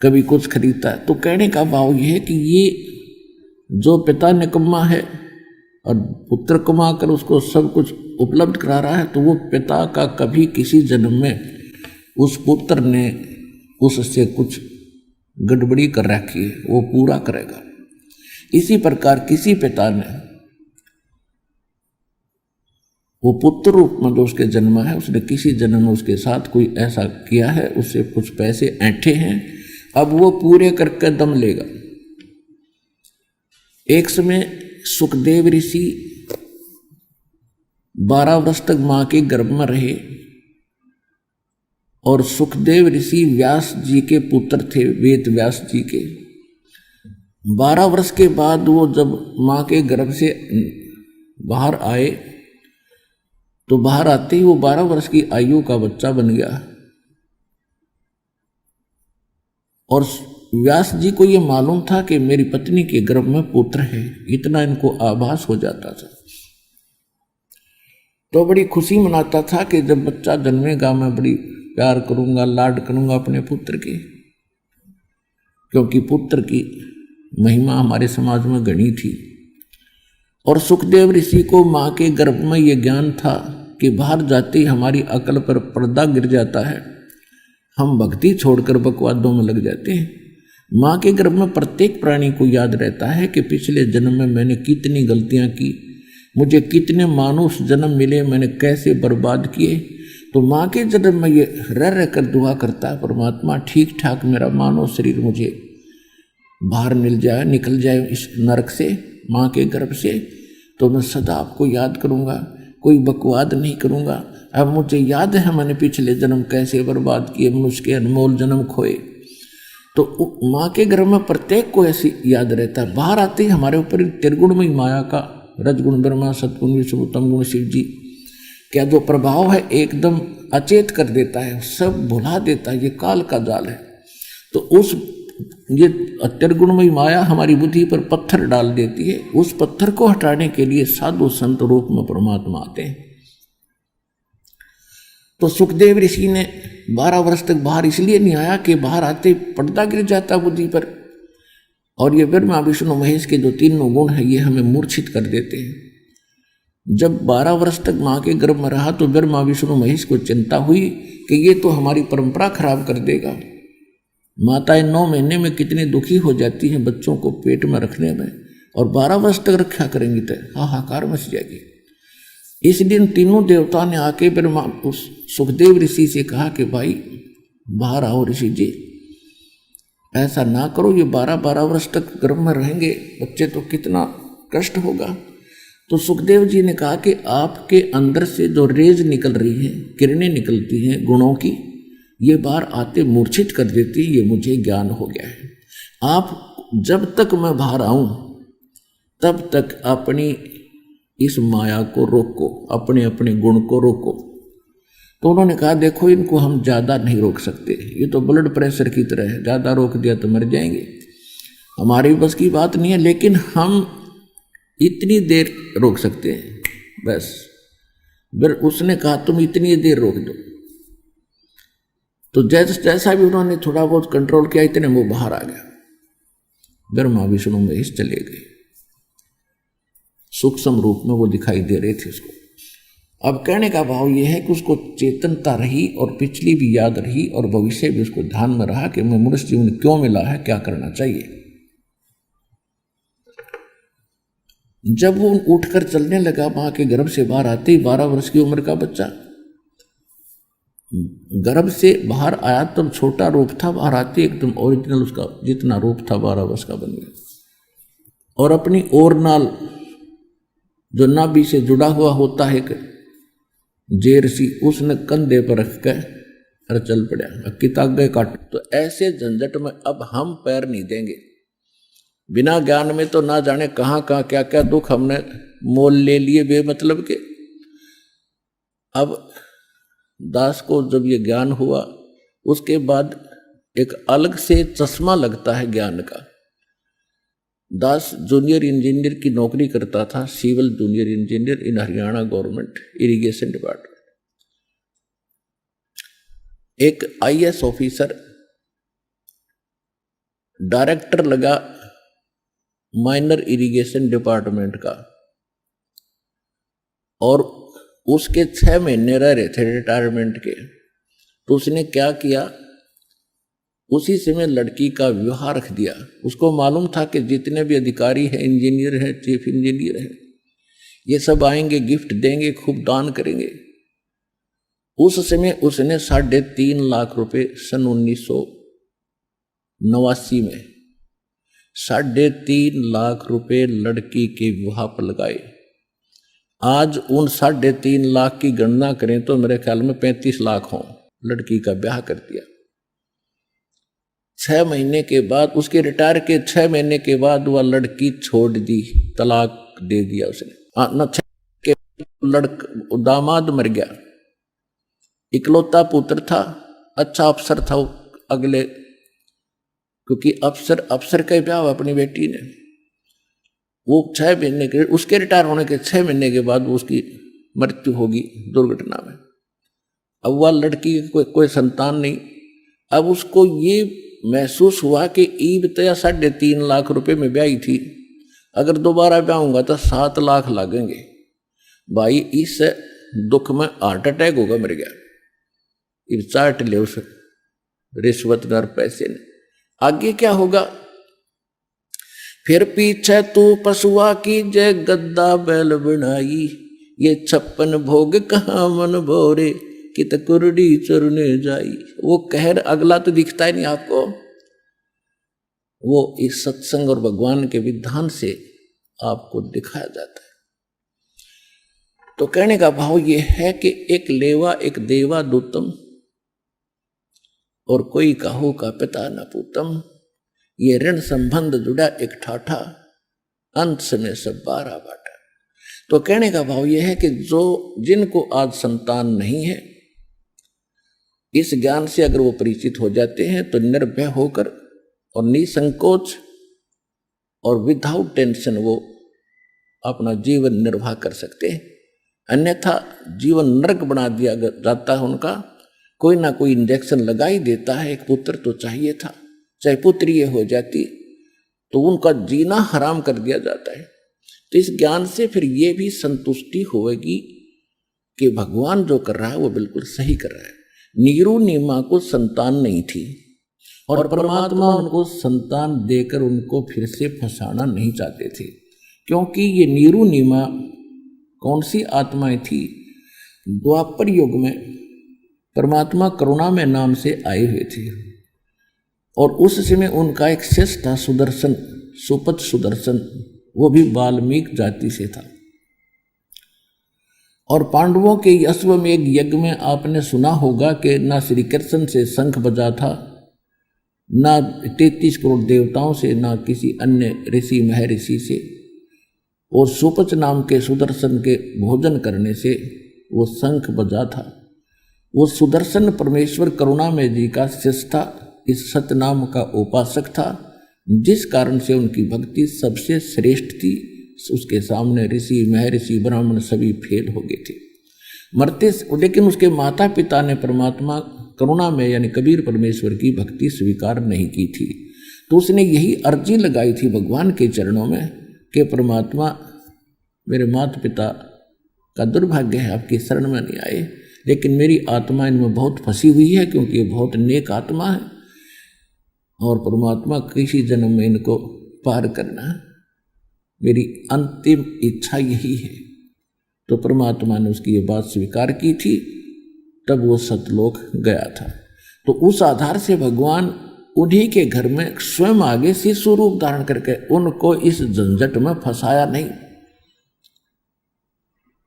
कभी कुछ खरीदता है। तो कहने का भाव यह है कि ये जो पिता निकम्मा है और पुत्र कमा कर उसको सब कुछ उपलब्ध करा रहा है, तो वो पिता का कभी किसी जन्म में उस पुत्र ने उससे कुछ गड़बड़ी कर रखी है, वो पूरा करेगा। इसी प्रकार किसी पिता ने वो पुत्र रूप में जो उसके जन्म है, उसने किसी जन्म में उसके साथ कोई ऐसा किया है, उससे कुछ पैसे ऐंठे हैं, अब वो पूरे करके दम लेगा। एक समय सुखदेव ऋषि 12 वर्ष तक मां के गर्भ में रहे और सुखदेव ऋषि व्यास जी के पुत्र थे, वेद व्यास जी के। 12 वर्ष के बाद वो जब माँ के गर्भ से बाहर आए तो बाहर आते ही वो 12 वर्ष की आयु का बच्चा बन गया। और व्यास जी को ये मालूम था कि मेरी पत्नी के गर्भ में पुत्र है, इतना इनको आभास हो जाता था। तो बड़ी खुशी मनाता था कि जब बच्चा जन्मेगा मैं बड़ी प्यार करूंगा, लाड करूंगा अपने पुत्र की, क्योंकि पुत्र की महिमा हमारे समाज में घनी थी। और सुखदेव ऋषि को माँ के गर्भ में ये ज्ञान था कि बाहर जाते ही हमारी अकल पर पर्दा गिर जाता है, हम भक्ति छोड़कर बकवादों में लग जाते हैं। माँ के गर्भ में प्रत्येक प्राणी को याद रहता है कि पिछले जन्म में मैंने कितनी गलतियाँ की, मुझे कितने मानुष जन्म मिले, मैंने कैसे बर्बाद किए। तो माँ के जन्म में ये रह कर दुआ करता है, परमात्मा ठीक ठाक मेरा मानव शरीर मुझे बाहर मिल जाए, निकल जाए इस नरक से, माँ के गर्भ से, तो मैं सदा आपको याद करूँगा, कोई बकवाद नहीं करूँगा। अब मुझे याद है मैंने पिछले जन्म कैसे बर्बाद किए, मनुष्य के अनमोल जन्म खोए। तो माँ के गर्भ में प्रत्येक को ऐसी याद रहता है। बाहर आते ही हमारे ऊपर त्रिगुणमयी माया का, रजगुण ब्रह्मा, सतगुण विष्णु, तम गुण शिव जी क्या जो प्रभाव है एकदम अचेत कर देता है, सब भुला देता है, ये काल का जाल है। तो उस ये त्रिगुणमयी माया हमारी बुद्धि पर पत्थर डाल देती है, उस पत्थर को हटाने के लिए साधु संत रूप में परमात्मा आते हैं। तो सुखदेव ऋषि ने 12 वर्ष तक बाहर इसलिए नहीं आया कि बाहर आते पर्दा गिर जाता बुद्धि पर, और ये ब्रह्मा विष्णु महेश के जो तीनों गुण हैं ये हमें मूर्छित कर देते हैं। जब 12 वर्ष तक माँ के गर्भ में रहा तो ब्रह्मा विष्णु महेश को चिंता हुई कि ये तो हमारी परंपरा खराब कर देगा। माताएं 9 महीने में कितनी दुखी हो जाती हैं बच्चों को पेट में रखने में, और 12 वर्ष तक रखा करेंगी तो हाहाकार मच जाएगी। इस दिन तीनों देवता ने आके ब्रह्मा उस सुखदेव ऋषि से कहा कि भाई बाहर आओ ऋषि जी, ऐसा ना करो, ये 12 वर्ष तक गर्भ में रहेंगे बच्चे तो कितना कष्ट होगा। तो सुखदेव जी ने कहा कि आपके अंदर से जो रेज निकल रही है, किरणें निकलती हैं गुणों की, ये बाहर आते मूर्छित कर देती, ये मुझे ज्ञान हो गया है। आप जब तक मैं बाहर आऊं तब तक अपनी इस माया को रोको, अपने अपने गुण को रोको। तो उन्होंने कहा देखो इनको हम ज़्यादा नहीं रोक सकते, ये तो ब्लड प्रेशर की तरह है, ज़्यादा रोक दिया तो मर जाएंगे, हमारी बस की बात नहीं है, लेकिन हम इतनी देर रोक सकते हैं बस। फिर उसने कहा तुम इतनी देर रोक दो। तो जैसा भी उन्होंने थोड़ा बहुत कंट्रोल किया, इतने वो बाहर आ गया। ब्रह्मा विष्णु महेश चले गए, सूक्ष्म रूप में वो दिखाई दे रहे थे उसको। अब कहने का भाव ये है कि उसको चेतनता रही और पिछली भी याद रही और भविष्य भी उसको ध्यान में रहा कि मैं मनुष्य जीवन क्यों मिला है, क्या करना चाहिए। जब वो उठकर चलने लगा, मां के गर्भ से बाहर आते ही 12 वर्ष की उम्र का बच्चा गर्भ से बाहर आया, तब छोटा रूप था, बाहर आते एकदम ओरिजिनल उसका जितना रूप था 12 वर्ष का बन गया। और अपनी ओरनाल जो नाभि से जुड़ा हुआ होता है जेर सी, उसने कंधे पर रख कर और चल पड़ा, कितागे काट। तो ऐसे झंझट में अब हम पैर नहीं देंगे। बिना ज्ञान में तो ना जाने कहाँ कहाँ क्या क्या दुख हमने मोल ले लिए बेमतलब के। अब दास को जब ये ज्ञान हुआ उसके बाद एक अलग से चश्मा लगता है ज्ञान का। दास जूनियर इंजीनियर की नौकरी करता था, civil junior engineer in Haryana government irrigation department. एक IAS ऑफिसर डायरेक्टर लगा माइनर इरिगेशन डिपार्टमेंट का, और उसके 6 महीने रह रहे थे रिटायरमेंट के। तो उसने क्या किया, उसी समय लड़की का विवाह रख दिया। उसको मालूम था कि जितने भी अधिकारी हैं, इंजीनियर हैं, चीफ इंजीनियर हैं, ये सब आएंगे, गिफ्ट देंगे, खूब दान करेंगे। उस समय उसने 3.5 लाख रुपए सन 1989 में 3.5 लाख रुपए लड़की के विवाह पर लगाए। आज उन 3.5 लाख की गणना करें तो मेरे ख्याल में 35 लाख हों। लड़की का ब्याह कर दिया। 6 महीने के बाद, उसके रिटायर के 6 महीने के बाद वह लड़की छोड़ दी, तलाक दे दिया उसने। न 6 के दामाद मर गया, इकलौता पुत्र था, अच्छा अफसर था अगले, क्योंकि अफसर का ब्याह अपनी बेटी ने, वो 6 महीने के, उसके रिटायर होने के 6 महीने के बाद उसकी मृत्यु होगी दुर्घटना में। अब वह लड़की कोई संतान नहीं। अब उसको ये महसूस हुआ कि ईब तो 3.5 लाख रुपए में ब्याही थी, अगर दोबारा ब्याहूंगा तो 7 लाख लगेंगे। भाई इस दुख में हार्ट अटैक होगा, मर गया। इब चाट ले उस रिश्वतदार पैसे ने। आगे क्या होगा? फिर पीछे तू पशुआ की जय गद्दा बैल बनाई, ये 56 भोग कहाँ मन भोरे, कित कुरडी चरने जाई। वो कहर अगला तो दिखता ही नहीं आपको, वो इस सत्संग और भगवान के विधान से आपको दिखाया जाता है। तो कहने का भाव ये है कि एक लेवा एक देवा दूतम, और कोई काहू का पिता न पूतम, ये ऋण संबंध जुड़ा एक ठाठा, अंत में सब 12 बाटा। तो कहने का भाव यह है कि जिनको आज संतान नहीं है, इस ज्ञान से अगर वो परिचित हो जाते हैं तो निर्भय होकर और निसंकोच और विदाउट टेंशन वो अपना जीवन निर्वाह कर सकते हैं। अन्यथा जीवन नरक बना दिया जाता है उनका। कोई ना कोई इंजेक्शन लगा ही देता है। एक पुत्र तो चाहिए था, चाहे पुत्री ये हो जाती तो उनका जीना हराम कर दिया जाता है। तो इस ज्ञान से फिर ये भी संतुष्टि होगी कि भगवान जो कर रहा है वो बिल्कुल सही कर रहा है। नीरू नीमा को संतान नहीं थी और परमात्मा उनको संतान देकर उनको फिर से फंसाना नहीं चाहते थे, क्योंकि ये नीरू नीमा कौन सी आत्माएं थी? द्वापर युग में परमात्मा करुणा में नाम से आए हुए थे और उस समय उनका एक शिष्य था सुदर्शन, सुपथ सुदर्शन, वो भी वाल्मीकि जाति से था। और पांडवों के अश्वमेध यज्ञ में आपने सुना होगा कि ना श्री कृष्ण से शंख बजा था, ना 33 करोड़ देवताओं से, ना किसी अन्य ऋषि महर्षि से। और सुपच नाम के सुदर्शन के भोजन करने से वो शंख बजा था। वो सुदर्शन परमेश्वर करुणामय जी का शिष्य था, इस सतनाम का उपासक था, जिस कारण से उनकी भक्ति सबसे श्रेष्ठ थी। उसके सामने ऋषि महर्षि ब्राह्मण सभी फेल हो गए थे, मरते। लेकिन उसके माता पिता ने परमात्मा करुणा में यानी कबीर परमेश्वर की भक्ति स्वीकार नहीं की थी। तो उसने यही अर्जी लगाई थी भगवान के चरणों में कि परमात्मा मेरे माता पिता का दुर्भाग्य है आपकी शरण में नहीं आए, लेकिन मेरी आत्मा इनमें बहुत फंसी हुई है, क्योंकि ये बहुत नेक आत्मा है और परमात्मा किसी जन्म में इनको पार करना है, मेरी अंतिम इच्छा यही है। तो परमात्मा ने उसकी ये बात स्वीकार की थी, तब वो सतलोक गया था। तो उस आधार से भगवान उन्हीं के घर में स्वयं आगे शिशु रूप धारण करके उनको इस झंझट में फंसाया नहीं।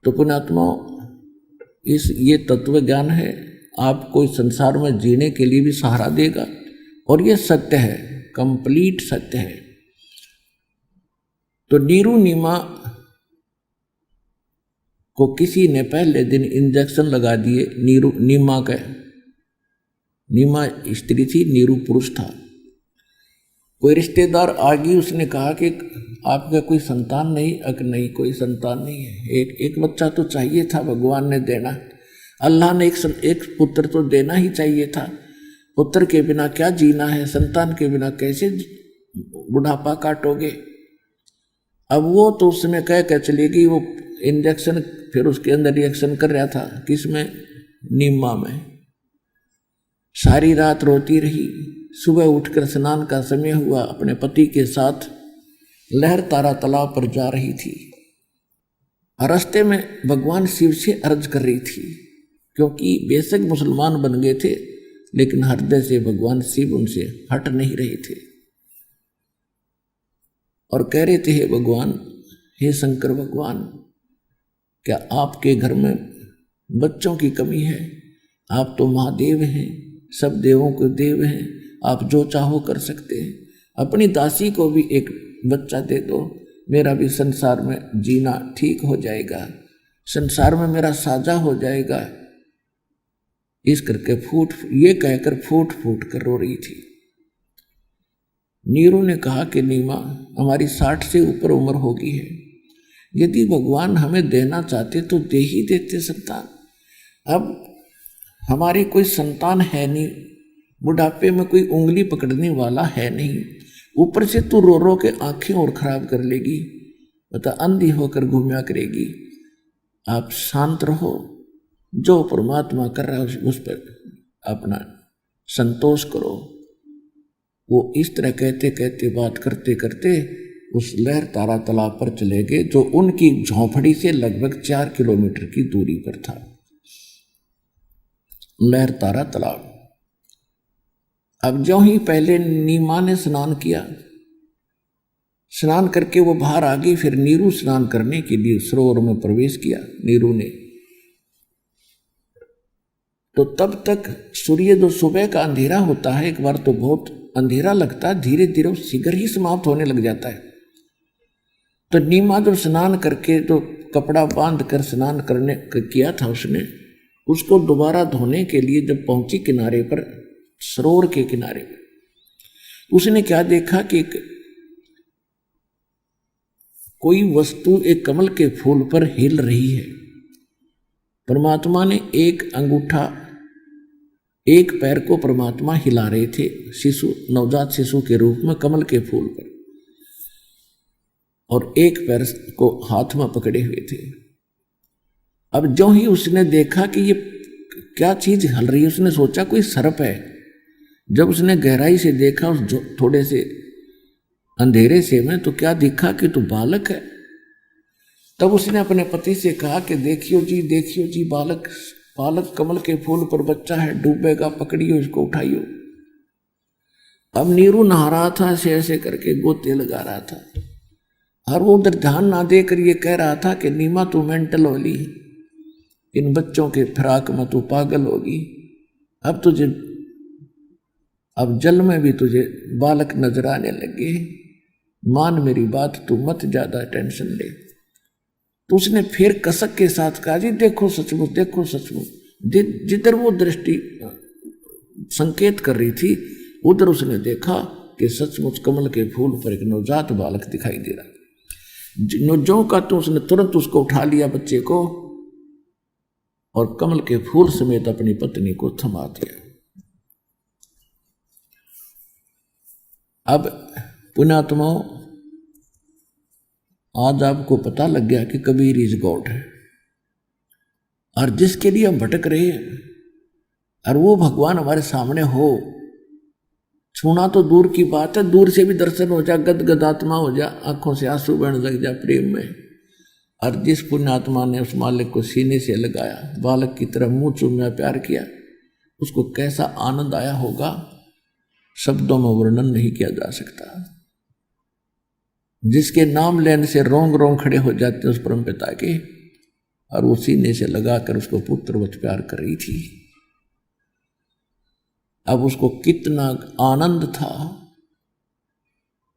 तो पुण्यात्मा, ये तत्व ज्ञान है, आपको इस संसार में जीने के लिए भी सहारा देगा और ये सत्य है, कंप्लीट सत्य है। तो नीरू नीमा को किसी ने पहले दिन इंजेक्शन लगा दिए। नीमा स्त्री थी, नीरू पुरुष था। कोई रिश्तेदार आ गई, उसने कहा कि आपका कोई संतान नहीं? नहीं, कोई संतान नहीं है। एक बच्चा तो चाहिए था, भगवान ने देना, अल्लाह ने एक पुत्र तो देना ही चाहिए था। पुत्र के बिना क्या जीना है, संतान के बिना कैसे बुढ़ापा काटोगे? अब वो तो उसमें कह चली गई, वो इंजेक्शन फिर उसके अंदर रिएक्शन कर रहा था, किसमें? नीमा में। सारी रात रोती रही। सुबह उठकर स्नान का समय हुआ, अपने पति के साथ लहर तारा तालाब पर जा रही थी। रास्ते में भगवान शिव से अर्ज कर रही थी, क्योंकि बेशक मुसलमान बन गए थे, लेकिन हृदय से भगवान शिव उनसे हट नहीं रहे थे और कह रहे थे, हे भगवान, हे शंकर भगवान, क्या आपके घर में बच्चों की कमी है? आप तो महादेव हैं, सब देवों के देव हैं, आप जो चाहो कर सकते हैं। अपनी दासी को भी एक बच्चा दे दो, मेरा भी संसार में जीना ठीक हो जाएगा, संसार में मेरा साझा हो जाएगा। इस करके ये कहकर फूट फूट कर रो रही थी। नीरू ने कहा कि नीमा, हमारी 60 से ऊपर उम्र हो गई है, यदि भगवान हमें देना चाहते तो दे ही देते संतान। अब हमारी कोई संतान है नहीं, बुढ़ापे में कोई उंगली पकड़ने वाला है नहीं, ऊपर से तू रो रो के आंखें और खराब कर लेगी, बता अंधी होकर घूमया करेगी। आप शांत रहो, जो परमात्मा कर रहा है उस पर अपना संतोष करो। वो इस तरह कहते कहते बात करते करते उस लहर तारा तालाब पर चले गए, जो उनकी झोंपड़ी से लगभग 4 किलोमीटर की दूरी पर था। लहर तारा तालाब। अब जो ही पहले नीमा ने स्नान किया, स्नान करके वो बाहर आ गई, फिर नीरू स्नान करने के लिए सरोवर में प्रवेश किया नीरू ने। तो तब तक सूर्य जो सुबह का अंधेरा होता है, एक बार तो बहुत अंधेरा लगता है, धीरे धीरे शिखर ही समाप्त होने लग जाता है। तो नीमा जब स्नान करके जो कपड़ा बांध कर स्नान करने किया था उसने, उसको दोबारा धोने के लिए जब पहुंची किनारे पर, सरोवर के किनारे पर, उसने क्या देखा कि कोई वस्तु एक कमल के फूल पर हिल रही है। परमात्मा ने एक अंगूठा, एक पैर को परमात्मा हिला रहे थे शिशु, नवजात शिशु के रूप में कमल के फूल पर, और एक पैर को हाथ में पकड़े हुए थे। अब जो ही उसने देखा कि ये क्या चीज हल रही है, उसने सोचा कोई सर्प है। जब उसने गहराई से देखा उस थोड़े से अंधेरे से में, तो क्या दिखा कि तो बालक है। तब उसने अपने पति से कहा कि देखियो जी बालक कमल के फूल पर बच्चा है, डूबेगा, पकड़ियो इसको, उठाइयो। अब नीरू नहा रहा था, ऐसे ऐसे करके गोते लगा रहा था, और वो उधर ध्यान ना देकर ये कह रहा था कि नीमा तू मेंटल होली, इन बच्चों के फिराक में तू पागल होगी। अब जल में भी तुझे बालक नजर आने लगे, मान मेरी बात, तू मत ज्यादा टेंशन ले। तो उसने फिर कसक के साथ कहा, जी देखो सचमुच। जिधर वो दृष्टि संकेत कर रही थी, उधर उसने देखा कि सचमुच कमल के फूल पर एक नवजात बालक दिखाई दे रहा। जो का तो उसने तुरंत उसको उठा लिया, बच्चे को, और कमल के फूल समेत अपनी पत्नी को थमा दिया। अब पुण्यात्माओं, आज आपको पता लग गया कि कबीर इज गॉड है, और जिसके लिए हम भटक रहे हैं, और वो भगवान हमारे सामने हो, छूना तो दूर की बात है, दूर से भी दर्शन हो जा, गदगद आत्मा हो जा, आंखों से आंसू बहने लग जा प्रेम में। और जिस पुण्यात्मा ने उस बालक को सीने से लगाया, बालक की तरह मुंह चूमया, प्यार किया, उसको कैसा आनंद आया होगा, शब्दों में वर्णन नहीं किया जा सकता। जिसके नाम लेने से रोंग रोंग खड़े हो जाते उस परम पिता के, और वो सीने से लगाकर उसको पुत्रवत प्यार कर रही थी। अब उसको कितना आनंद था।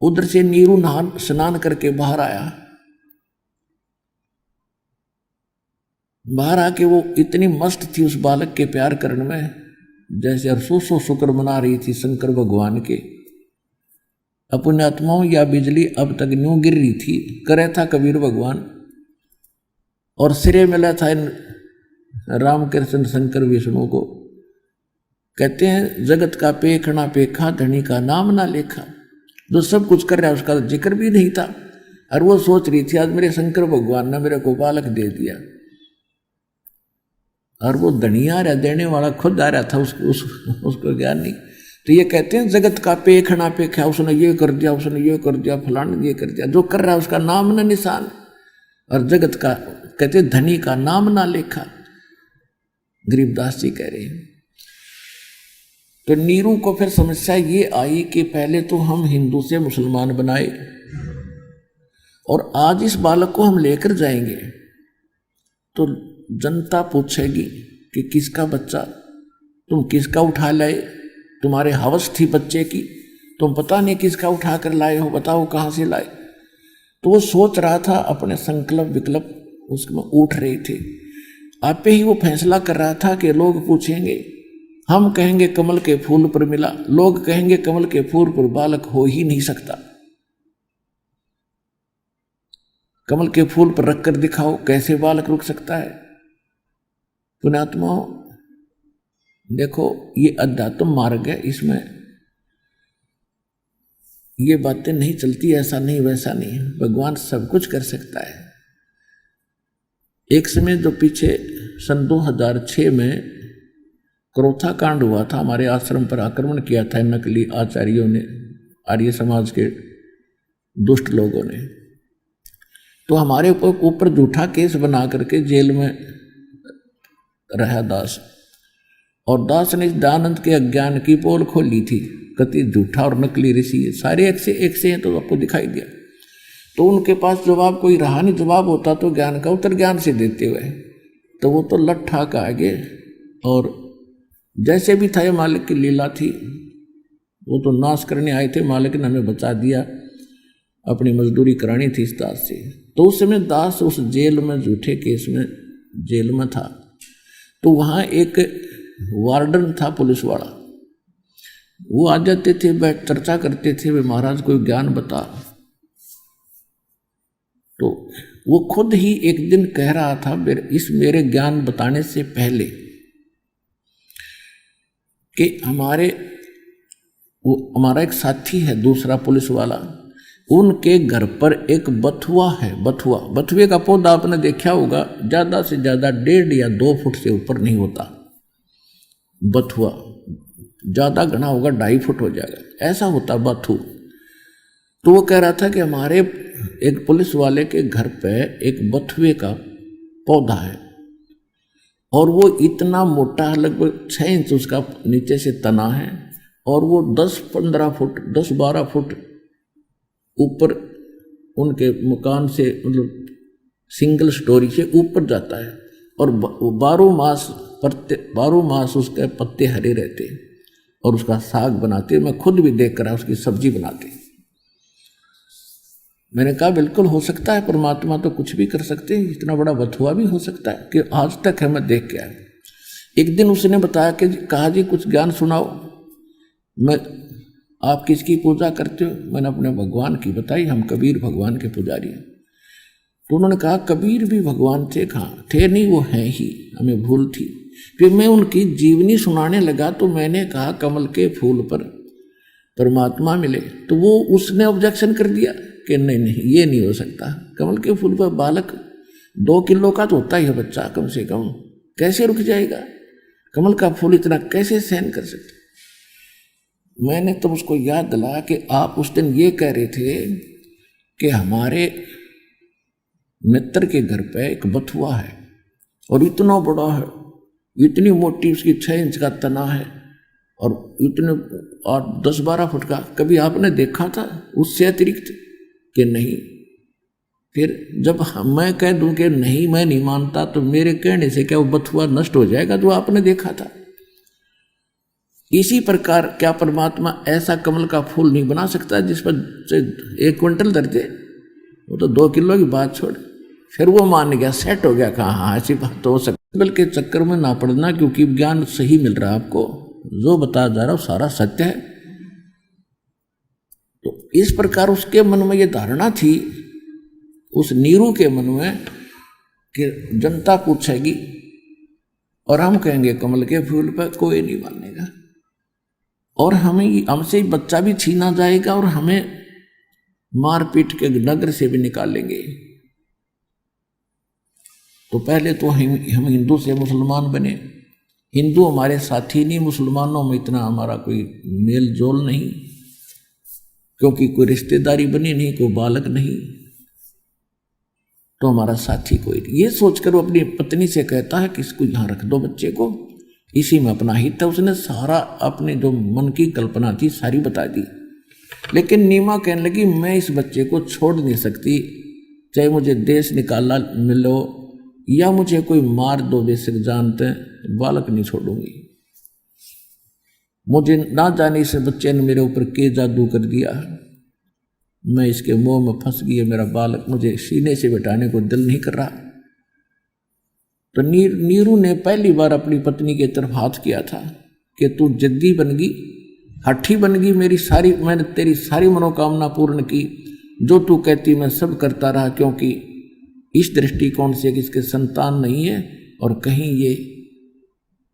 उधर से नीरू स्नान करके बाहर आया, बाहर आके वो इतनी मस्त थी उस बालक के प्यार करने में, जैसे अरसों शुक्र मना रही थी शंकर भगवान के। अपने आत्माओं या बिजली अब तक न्यू गिर रही थी, करे था कबीर भगवान, और सिरे मिला था इन रामकृष्ण शंकर विष्णु को। कहते हैं जगत का पेखना पेखा, धनी का नाम ना लेखा। जो सब कुछ कर रहा है उसका जिक्र भी नहीं था, और वो सोच रही थी आज मेरे शंकर भगवान ने मेरे को बालक दे दिया, और वो धनिया रहा, देने वाला खुद आ रहा था, उसको ज्ञान नहीं। तो ये कहते हैं जगत का पेखना पेखा, उसने ये कर दिया, उसने ये कर दिया, फलाने ये कर दिया। जो कर रहा है उसका नाम ना निशान, और जगत का कहते धनी का नाम ना लेखा। गरीबदास जी कह रहे हैं। तो नीरू को फिर समस्या ये आई कि पहले तो हम हिंदू से मुसलमान बनाए, और आज इस बालक को हम लेकर जाएंगे तो जनता पूछेगी कि किसका बच्चा, तुम किसका उठा लाए, तुम्हारे हवस थी बच्चे की, तुम पता नहीं किसका उठा कर लाए हो, बताओ कहाँ से लाए। तो वो सोच रहा था, अपने संकल्प विकल्प उसमें उठ रहे थे। आपे ही वो फैसला कर रहा था कि लोग पूछेंगे, हम कहेंगे कमल के फूल पर मिला, लोग कहेंगे कमल के फूल पर बालक हो ही नहीं सकता। कमल के फूल पर रखकर दिखाओ कैसे बालक रुक सकता है। पुण्यात्माओं, देखो ये अध्यात्म मार्ग है, इसमें ये बातें नहीं चलती, ऐसा नहीं वैसा नहीं। भगवान सब कुछ कर सकता है। एक समय जो पीछे सन 2006 में क्रोथा कांड हुआ था, हमारे आश्रम पर आक्रमण किया था नकली आचार्यों ने, आर्य समाज के दुष्ट लोगों ने। तो हमारे ऊपर झूठा केस बना करके जेल में रहा दास, और दास ने दयानंद के अज्ञान की पोल खोली थी। कति झूठा और नकली ऋषि सारे एक से हैं, तो आपको दिखाई दिया। तो उनके पास जवाब कोई रहा नहीं, जवाब होता तो ज्ञान का उत्तर ज्ञान से देते हुए, तो वो तो लट्ठा का आगे। और जैसे भी था ये मालिक की लीला थी, वो तो नाश करने आए थे, मालिक ने हमें बचा दिया, अपनी मजदूरी करानी थी इस दास से। तो उस समय दास उस जेल में, झूठे केस में जेल में था। तो वहाँ एक वार्डन था पुलिस वाला, वो आ जाते थे, बैठ चर्चा करते थे, वे महाराज कोई ज्ञान बता। तो वो खुद ही एक दिन कह रहा था मेरे ज्ञान बताने से पहले कि हमारा एक साथी है दूसरा पुलिस वाला, उनके घर पर एक बथुआ है। बथुए का पौधा आपने देखा होगा, ज़्यादा से ज़्यादा 1.5 या 2 फुट से ऊपर नहीं होता। बथुआ ज़्यादा घना होगा 2.5 फुट हो जाएगा, ऐसा होता बथु। तो वो कह रहा था कि हमारे एक पुलिस वाले के घर पे एक बथुए का पौधा है, और वो इतना मोटा है, लगभग 6 इंच उसका नीचे से तना है, और वो 10-15 फुट 10-12 फुट ऊपर उनके मकान से, मतलब सिंगल स्टोरी से ऊपर जाता है। और 12 मास उसके पत्ते हरे रहते, और उसका साग बनाते। मैं खुद भी देख कर उसकी सब्जी बनाते। मैंने कहा बिल्कुल हो सकता है, परमात्मा तो कुछ भी कर सकते हैं, इतना बड़ा बथुआ भी हो सकता है कि आज तक है, मैं देख के आया। एक दिन उसने बताया कि कहा जी कुछ ज्ञान सुनाओ। मैं आप किसकी पूजा करते हो? मैंने अपने भगवान की बताई, हम कबीर भगवान के पुजारी हैं। तो उन्होंने कहा कबीर भी भगवान थे? कहाँ थे, नहीं वो हैं ही, हमें भूल थी। फिर मैं उनकी जीवनी सुनाने लगा, तो मैंने कहा कमल के फूल पर परमात्मा मिले। तो वो उसने ऑब्जेक्शन कर दिया कि नहीं ये नहीं हो सकता, कमल के फूल पर बालक 2 किलो का तो होता ही है बच्चा कम से कम, कैसे रुक जाएगा? कमल का फूल इतना कैसे सहन कर सकते? मैंने तो उसको याद दिलाया कि आप उस दिन ये कह रहे थे कि हमारे मित्र के घर पे एक बथुआ है, और इतना बड़ा है, इतनी मोटी उसकी 6 इंच का तना है, और इतने 10-12 फुट का। कभी आपने देखा था उससे अतिरिक्त? कि नहीं। फिर जब मैं कह दूं कि नहीं मैं नहीं मानता, तो मेरे कहने से क्या वो बथुआ नष्ट हो जाएगा जो आपने देखा था? इसी प्रकार क्या परमात्मा ऐसा कमल का फूल नहीं बना सकता जिस पर 1 क्विंटल धर दे? वो तो 2 किलो की बात छोड़। फिर वो मान गया, सेट हो गया, कहा हाँ ऐसी बात तो हो सकती। बल्कि चक्कर में ना पड़ना, क्योंकि ज्ञान सही मिल रहा है आपको, जो बता जा रहा हूं सारा सत्य है। तो इस प्रकार उसके मन में ये धारणा थी, उस नीरू के मन में, कि जनता पूछेगी और हम कहेंगे कमल के फूल पर, कोई नहीं मानेगा, और हमसे बच्चा भी छीना जाएगा, और हमें मार पीट के नगर से भी निकालेंगे। तो पहले तो हम हिंदू से मुसलमान बने। हिंदू हमारे साथी नहीं, मुसलमानों में इतना हमारा कोई मेल जोल नहीं, क्योंकि कोई रिश्तेदारी बनी नहीं, कोई बालक नहीं, तो हमारा साथी कोई नहीं। ये सोचकर वो अपनी पत्नी से कहता है कि इसको यहाँ रख दो, बच्चे को, इसी में अपना हित है। उसने सारा अपने जो मन की कल्पना थी सारी बता दी। लेकिन नीमा कहने लगी मैं इस बच्चे को छोड़ नहीं सकती, चाहे मुझे देश निकाला मिलो या मुझे कोई मार दो बेशक जानते, बालक नहीं छोड़ूंगी। मुझे ना जाने से बच्चे ने मेरे ऊपर के जादू कर दिया, मैं इसके मोह में फंस गई। मेरा बालक मुझे सीने से बिठाने को दिल नहीं कर रहा। तो नीरू ने पहली बार अपनी पत्नी की तरफ हाथ किया था कि तू जग्गी बन गई, हठी बन गई, मैंने तेरी सारी मनोकामना पूर्ण की, जो तू कहती मैं सब करता रहा, क्योंकि इस दृष्टिकोण से कि इसके संतान नहीं है और कहीं ये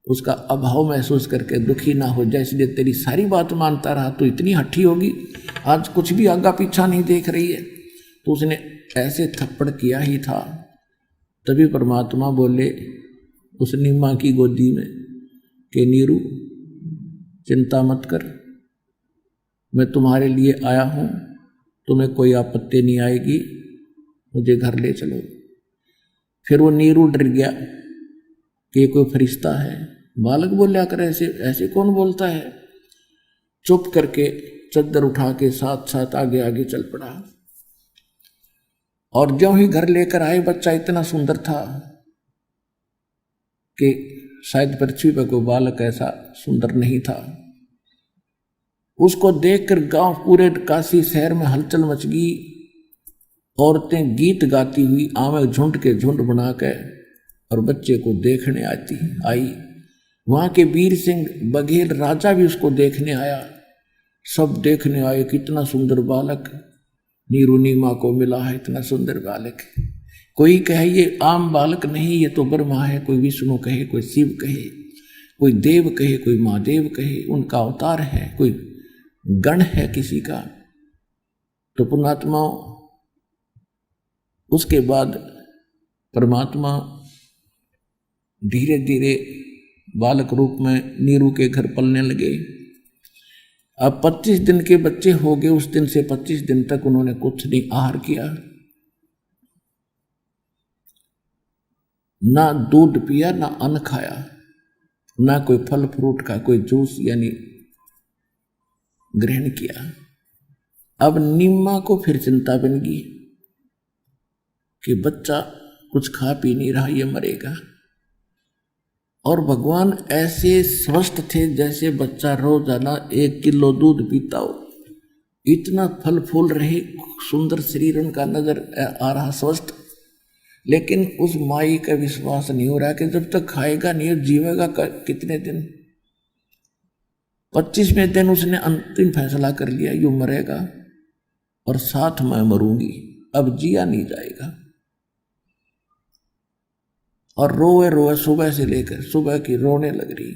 उसका अभाव महसूस करके दुखी ना हो जाए, इसलिए तेरी सारी बात मानता रहा। तो इतनी हठी होगी, आज कुछ भी आगा पीछा नहीं देख रही है। तो उसने ऐसे थप्पड़ किया ही था, तभी परमात्मा बोले उस नीमा की गोदी में कि नीरू चिंता मत कर, मैं तुम्हारे लिए आया हूँ, तुम्हें कोई आपत्ति नहीं आएगी, मुझे घर ले चलो। फिर वो नीरू डर गया कि कोई फरिश्ता है। बालक बोला कर ऐसे ऐसे कौन बोलता है। चुप करके चद्दर उठा के साथ साथ आगे आगे चल पड़ा। और जो ही घर लेकर आए, बच्चा इतना सुंदर था कि शायद पृथ्वी पर कोई बालक ऐसा सुंदर नहीं था। उसको देखकर गांव पूरे काशी शहर में हलचल मच गई। औरतें गीत गाती हुई आमे झुंड के झुंड बनाकर और बच्चे को देखने आई। वहां के वीर सिंह बघेल राजा भी उसको देखने आया। सब देखने आए, कितना सुंदर बालक नीरू नीमा को मिला है, इतना सुंदर बालक। कोई कहे ये आम बालक नहीं, ये तो ब्रह्मा है, कोई विष्णु कहे, कोई शिव कहे, कोई देव कहे, कोई महादेव कहे, उनका अवतार है, कोई गण है किसी का। तो पुण्यात्मा उसके बाद परमात्मा धीरे धीरे बालक रूप में नीरू के घर पलने लगे। अब 25 दिन के बच्चे हो गए। उस दिन से 25 दिन तक उन्होंने कुछ नहीं आहार किया, ना दूध पिया, ना अन्न खाया, ना कोई फल फ्रूट का कोई जूस यानी ग्रहण किया। अब निम्मा को फिर चिंता बन गई कि बच्चा कुछ खा पी नहीं रहा, ये मरेगा। और भगवान ऐसे स्वस्थ थे जैसे बच्चा रोजाना 1 किलो दूध पीता हो, इतना फल फूल रहे, सुंदर शरीर उनका नजर आ रहा, स्वस्थ। लेकिन उस माई का विश्वास नहीं हो रहा कि जब तक खाएगा नहीं जीवेगा कितने दिन। 25वें दिन उसने अंतिम फैसला कर लिया, यूं मरेगा और साथ मैं मरूंगी, अब जिया नहीं जाएगा। और रोए रोए सुबह से लेकर सुबह की रोने लग रही।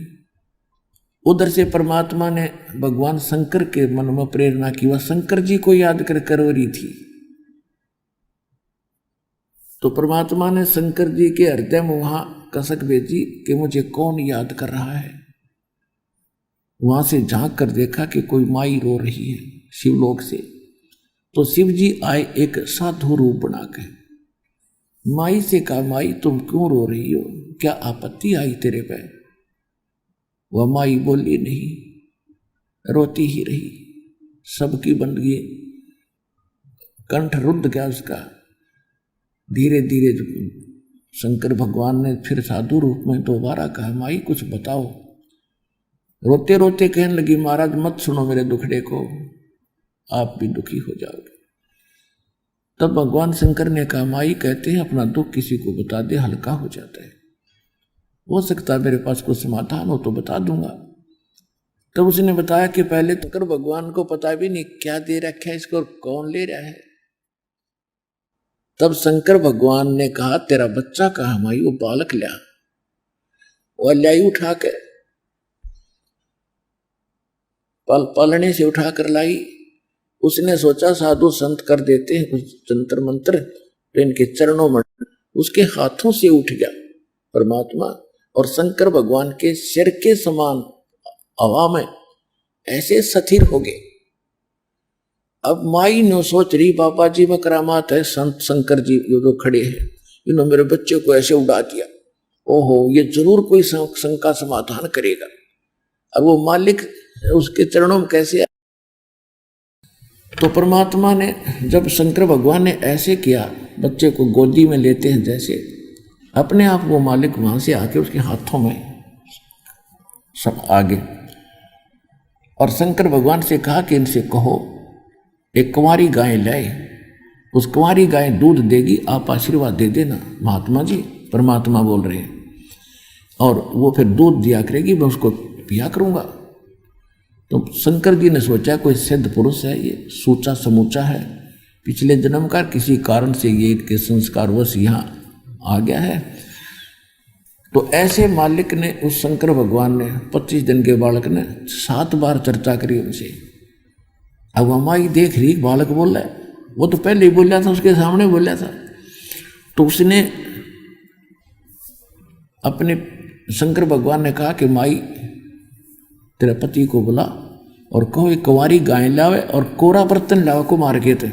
उधर से परमात्मा ने भगवान शंकर के मन में प्रेरणा की, वह शंकर जी को याद कर रही थी। तो परमात्मा ने शंकर जी के हृदय में वहां कसक भेजी कि मुझे कौन याद कर रहा है। वहां से झांक कर देखा कि कोई माई रो रही है शिवलोक से। तो शिव जी आए एक साधु रूप बनाकर। माई से कहा, माई तुम क्यों रो रही हो, क्या आपत्ति आई तेरे पे? वह माई बोली नहीं, रोती ही रही। सबकी बंदगी कंठ रुद्ध गया उसका। धीरे धीरे शंकर भगवान ने फिर साधु रूप में दोबारा कहा, माई कुछ बताओ। रोते रोते कहने लगी, महाराज मत सुनो मेरे दुखड़े को, आप भी दुखी हो जाओगे। तब भगवान शंकर ने कहा, माई कहते हैं अपना दुख किसी को बता दे, हल्का हो जाता है। हो सकता है मेरे पास कोई समाधान हो तो बता दूंगा। तब उसने बताया कि पहले तो भगवान को पता भी नहीं क्या दे रखा है इसको, कौन ले रहा है। तब शंकर भगवान ने कहा, तेरा बच्चा कहा माई? वो बालक लिया, वह लाई उठा के पालने से उठा कर लाई। उसने सोचा साधु संत कर देते हैं कुछ जंतर मंत्र, तो इनके चरणों में उसके हाथों से उठ गया परमात्मा और शंकर भगवान के सिर के समान हवा में ऐसे स्थिर हो गए। अब माई ने सोच रही, बाबा जी में करामात है, संत शंकर जी जो खड़े हैं, इन्होंने मेरे बच्चे को ऐसे उड़ा दिया, ओहो ये जरूर कोई शंका समाधान करेगा। अब वो मालिक उसके चरणों में कैसे? तो परमात्मा ने जब शंकर भगवान ने ऐसे किया, बच्चे को गोदी में लेते हैं जैसे, अपने आप वो मालिक वहां से आके उसके हाथों में सब आगे और शंकर भगवान से कहा कि इनसे कहो एक कुंवारी गाय लाए, उस कुंवारी गाय दूध देगी, आप आशीर्वाद दे देना। महात्मा जी, परमात्मा बोल रहे हैं, और वो फिर दूध दिया करेगी, मैं उसको पिया करूँगा। तो शंकर जी ने सोचा कोई सिद्ध पुरुष है, ये सोचा समूचा है, पिछले जन्म का किसी कारण से ये इनके संस्कारवश यहाँ आ गया है। तो ऐसे मालिक ने, उस शंकर भगवान ने 25 दिन के बालक ने 7 बार चर्चा करी उनसे। अब हमारी देख रही बालक बोल रहा है, वो तो पहले ही बोला था, उसके सामने बोला था। तो उसने अपने शंकर भगवान ने कहा कि माई तेरे पति को बुला और कहो एक कुंवारी गाय लावे और कोरा बर्तन लावे को मार के, थे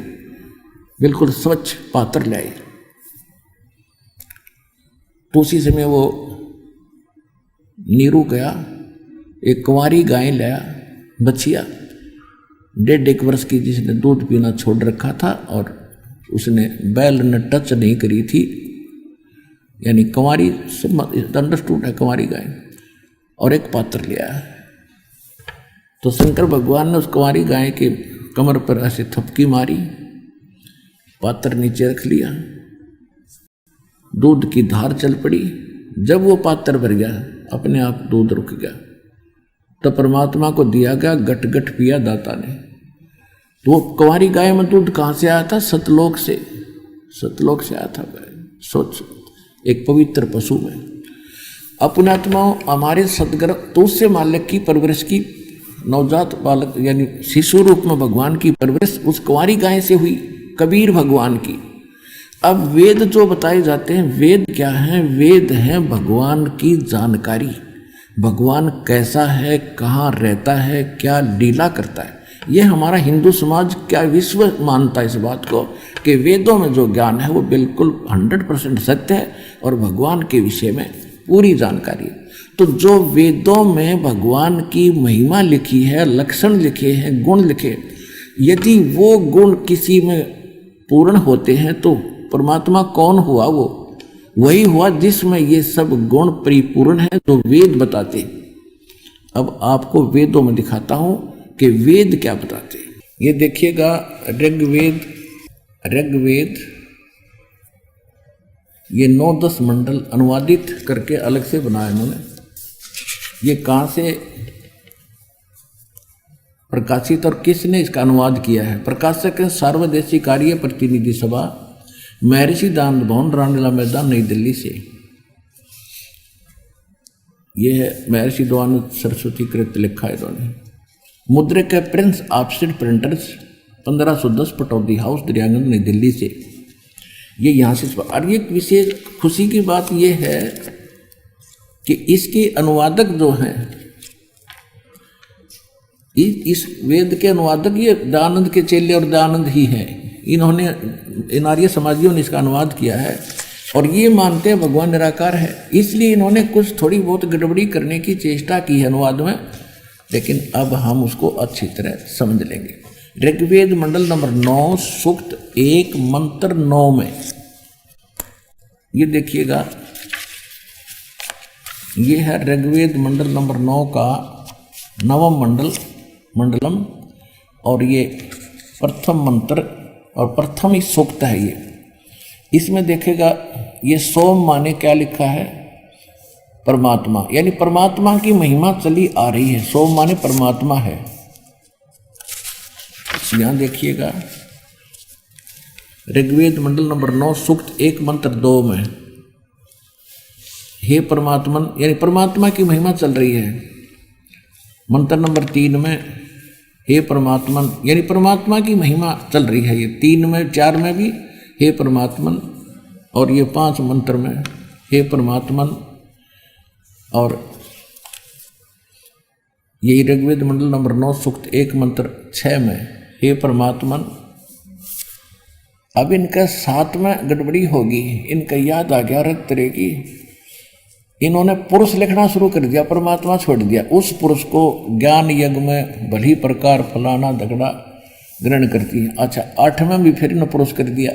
बिल्कुल स्वच्छ पात्र लाए। तो उसी समय वो नीरू गया, एक कुंवारी गाय लाया, बछिया 1.5 वर्ष की, जिसने दूध पीना छोड़ रखा था और उसने बैल ने टच नहीं करी थी, यानी कुंवारी, अंडरस्टूड है कुंवारी गाय, और एक पात्र लिया। तो शंकर भगवान ने उस कुंवारी गाय के कमर पर ऐसे थपकी मारी, पात्र नीचे रख लिया, दूध की धार चल पड़ी। जब वो पात्र भर गया, अपने आप दूध रुक गया, तो परमात्मा को दिया गया, गट गट पिया दाता ने। तो वो कुंवारी गाय में दूध कहाँ से आया था? सतलोक से, सतलोक से आया था। सोच, एक पवित्र पशु में। अपने आत्माओं हमारे सदगर्भ, तो उससे मालिक की परवरिश की, नवजात बालक यानी शिशु रूप में भगवान की परवरिश उस कुंवारी गाय से हुई, कबीर भगवान की। अब वेद जो बताए जाते हैं, वेद क्या है? वेद है भगवान की जानकारी, भगवान कैसा है, कहाँ रहता है, क्या लीला करता है। ये हमारा हिंदू समाज क्या विश्व मानता है इस बात को कि वेदों में जो ज्ञान है वो बिल्कुल 100% सत्य है और भगवान के विषय में पूरी जानकारी है। तो जो वेदों में भगवान की महिमा लिखी है, लक्षण लिखे हैं, गुण लिखे, यदि वो गुण किसी में पूर्ण होते हैं तो परमात्मा कौन हुआ? वो वही हुआ जिसमें ये सब गुण परिपूर्ण है, तो वेद बताते। अब आपको वेदों में दिखाता हूं कि वेद क्या बताते। ये देखिएगा, ऋग्वेद ये 9-10 मंडल अनुवादित करके अलग से बनाया इन्होंने। ये कहाँ से प्रकाशित और किसने इसका अनुवाद किया है? प्रकाशक है सार्वदेशीय कार्य प्रतिनिधि सभा, महर्षि दानंद भवन, रामलीला मैदान, नई दिल्ली से। यह है महर्षि दयानंद सरस्वती कृत लिखा है इन्होंने। मुद्रक है Prince offset printers, 1510, Pataudi house, Daryaganj, नई दिल्ली से। ये यहाँ से। और ये विशेष खुशी की बात यह है कि इसके अनुवादक जो हैं, इस वेद के अनुवादक ये दयानंद के चेले और दयानंद ही हैं। इन्होंने, इन आर्य समाजियों ने इसका अनुवाद किया है और ये मानते हैं भगवान निराकार है, इसलिए इन्होंने कुछ थोड़ी बहुत गड़बड़ी करने की चेष्टा की है अनुवाद में, लेकिन अब हम उसको अच्छी तरह समझ लेंगे। ऋग्वेद मंडल नंबर 9, सूक्त 1, मंत्र 9 में ये देखिएगा, ये है ऋग्वेद मंडल नंबर 9 का 9वां मंडलम, और ये प्रथम मंत्र और प्रथम ही सूक्त है। ये इसमें देखेगा, ये सोम माने क्या लिखा है? परमात्मा, यानी परमात्मा की महिमा चली आ रही है। सोम माने परमात्मा है। यहां देखिएगा, ऋग्वेद मंडल नंबर 9, सूक्त 1, मंत्र 2 में, हे परमात्मन, यानी परमात्मा की महिमा चल रही है। मंत्र नंबर 3 में, हे परमात्मन, यानी परमात्मा की महिमा चल रही है। ये 3 में, 4 में भी हे परमात्मन, और ये 5 मंत्र में हे परमात्मन, और यही ऋग्वेद मंडल नंबर 9, सूक्त 1, मंत्र 6 में हे परमात्मन। अब इनका 7 में गड़बड़ी होगी, इनका याद आ गया रख तरह की, इन्होंने पुरुष लिखना शुरू कर दिया, परमात्मा छोड़ दिया। उस पुरुष को ज्ञान यज्ञ में भली प्रकार फलाना दगड़ा ग्रहण करती है। अच्छा, 8 में भी फिर इन्होंने पुरुष कर दिया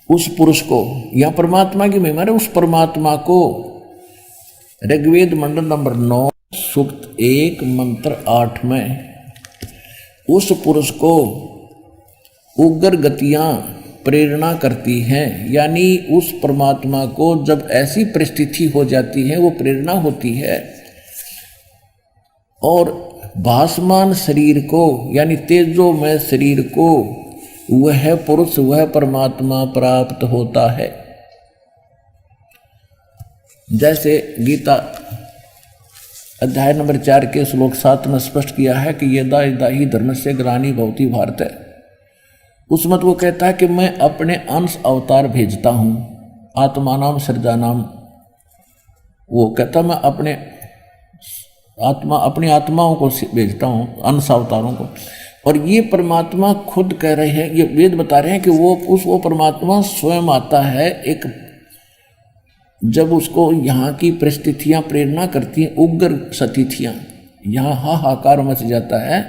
उस पुरुष को। यहाँ परमात्मा की महिमा है, उस परमात्मा को ऋग्वेद मंडल नंबर 9, सूक्त 1 मंत्र 8 में उस पुरुष को उग्र गतियां प्रेरणा करती हैं, यानी उस परमात्मा को जब ऐसी परिस्थिति हो जाती है वो प्रेरणा होती है, और भासमान शरीर को यानी तेजोमय शरीर को वह पुरुष वह परमात्मा प्राप्त होता है। जैसे गीता अध्याय नंबर 4 के श्लोक 7 में स्पष्ट किया है कि यदा यदा ही धर्मस्य ग्लानि भवति भारत, उसमें तो वो कहता है कि मैं अपने अंश अवतार भेजता हूँ, आत्मानाम सृजानाम, वो कहता मैं अपनी आत्माओं को भेजता हूँ, अंश अवतारों को। और ये परमात्मा खुद कह रहे हैं, ये वेद बता रहे हैं कि वो परमात्मा स्वयं आता है। एक जब उसको यहाँ की परिस्थितियाँ प्रेरणा करती हैं, उग्र स्थितियाँ, यहाँ हाहाकार मच जाता है,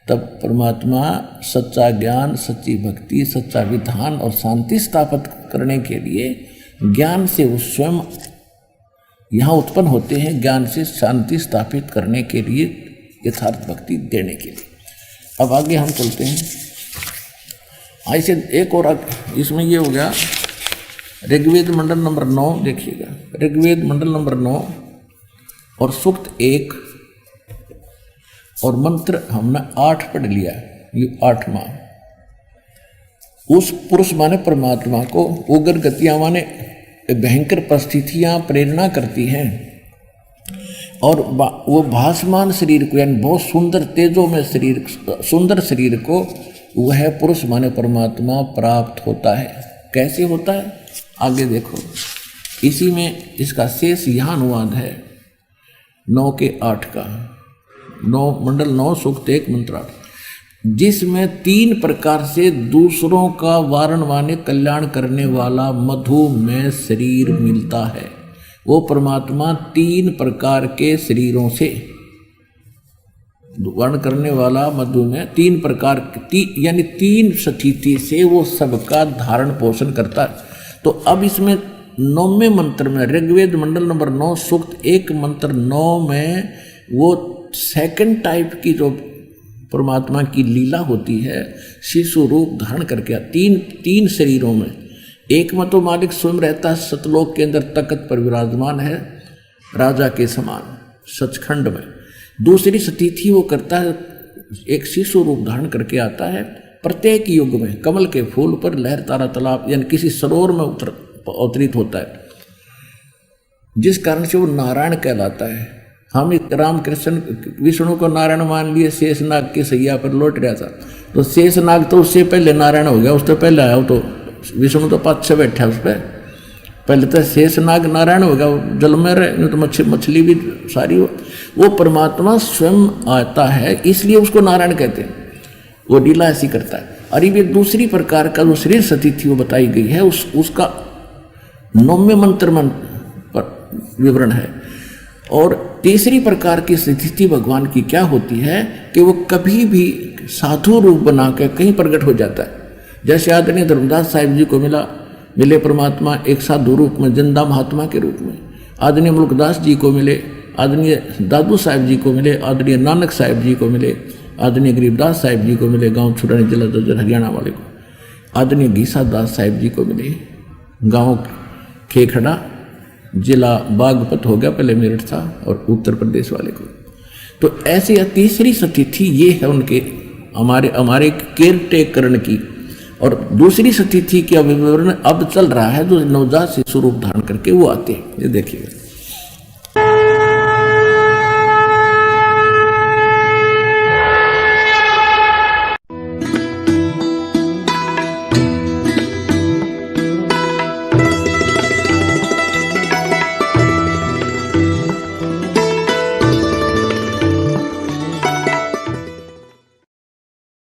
तब परमात्मा सच्चा ज्ञान, सच्ची भक्ति, सच्चा विधान और शांति स्थापित करने के लिए ज्ञान से वो स्वयं यहाँ उत्पन्न होते हैं, ज्ञान से शांति स्थापित करने के लिए, यथार्थ भक्ति देने के लिए। अब आगे हम चलते हैं। ऐसे एक और इसमें ये हो गया ऋग्वेद मंडल नंबर 9, देखिएगा ऋग्वेद मंडल नंबर 9 और सूक्त 1 और मंत्र हमने 8 पढ़ लिया, ये 8वां। उस पुरुष माने परमात्मा को उग्र गतियां माने भयंकर परिस्थितियां प्रेरणा करती हैं, और वो भासमान शरीर को यानी बहुत सुंदर तेजों में शरीर, सुंदर शरीर को वह पुरुष माने परमात्मा प्राप्त होता है। कैसे होता है आगे देखो, इसी में इसका शेष यहाँ अनुवाद है 9 के 8 का, 9 मंडल 9 सूक्त 1 मंत्र 8, जिसमें 3 प्रकार से दूसरों का वारण वाने कल्याण करने वाला मधुमेह शरीर मिलता है। वो परमात्मा 3 प्रकार के शरीरों से वर्ण करने वाला मधुमेह 3 प्रकार यानी 3 स्थिति से वो सबका धारण पोषण करता है। तो अब इसमें 9वें मंत्र में ऋग्वेद मंडल नंबर 9 सूक्त 1 मंत्र 9 में वो सेकंड टाइप की जो परमात्मा की लीला होती है, शिशु रूप धारण करके तीन शरीरों में, एक में तो मालिक स्वयं रहता है, सतलोक के अंदर तख्त पर विराजमान है राजा के समान सचखंड में। दूसरी स्थिति वो करता है, एक शिशु रूप धारण करके आता है, प्रत्येक युग में कमल के फूल पर लहर तारा तालाब यानी किसी सरोवर में अवतरित होता है, जिस कारण से वो नारायण कहलाता है। हम रामकृष्ण विष्णु को नारायण मान लिए, शेषनाग की सैया पर लौट रहा था, तो शेषनाग तो उससे पहले नारायण हो गया, उससे पहले आया, तो विष्णु तो पाछे बैठा उस पर, पहले तो शेषनाग नारायण हो गया, जल में रहे, तो मछली भी सारी वो परमात्मा स्वयं आता है, इसलिए उसको नारायण कहते हैं। वो लीला ऐसी करता है। और ये दूसरी प्रकार का जो शरीर स्थिति वो बताई गई है, उसका 9वें मंत्र में विवरण है। और तीसरी प्रकार की स्थिति भगवान की क्या होती है कि वो कभी भी साधु रूप बना के कहीं प्रकट हो जाता है। जैसे आदरणीय धर्मदास साहिब जी को मिले परमात्मा एक साधु रूप में, जिंदा महात्मा के रूप में। आदरणीय मुल्कदास जी को मिले, आदरणीय दादू साहिब जी को मिले, आदरणीय नानक साहिब जी को मिले, आदरणीय गरीबदास साहिब जी को मिले, गांव छुड़ानी जिला दर्जन हरियाणा वाले को, आदरणीय गीसा दास साहिब जी को मिले, गांव खेखड़ा जिला बागपत हो गया, पहले मेरठ था, और उत्तर प्रदेश वाले को। तो ऐसी तीसरी स्थिति ये है उनके हमारे केयर टेक करण की। और दूसरी स्थिति का विवरण अब चल रहा है, जो नवजात शिशु रूप धारण करके वो आते हैं। ये देखिएगा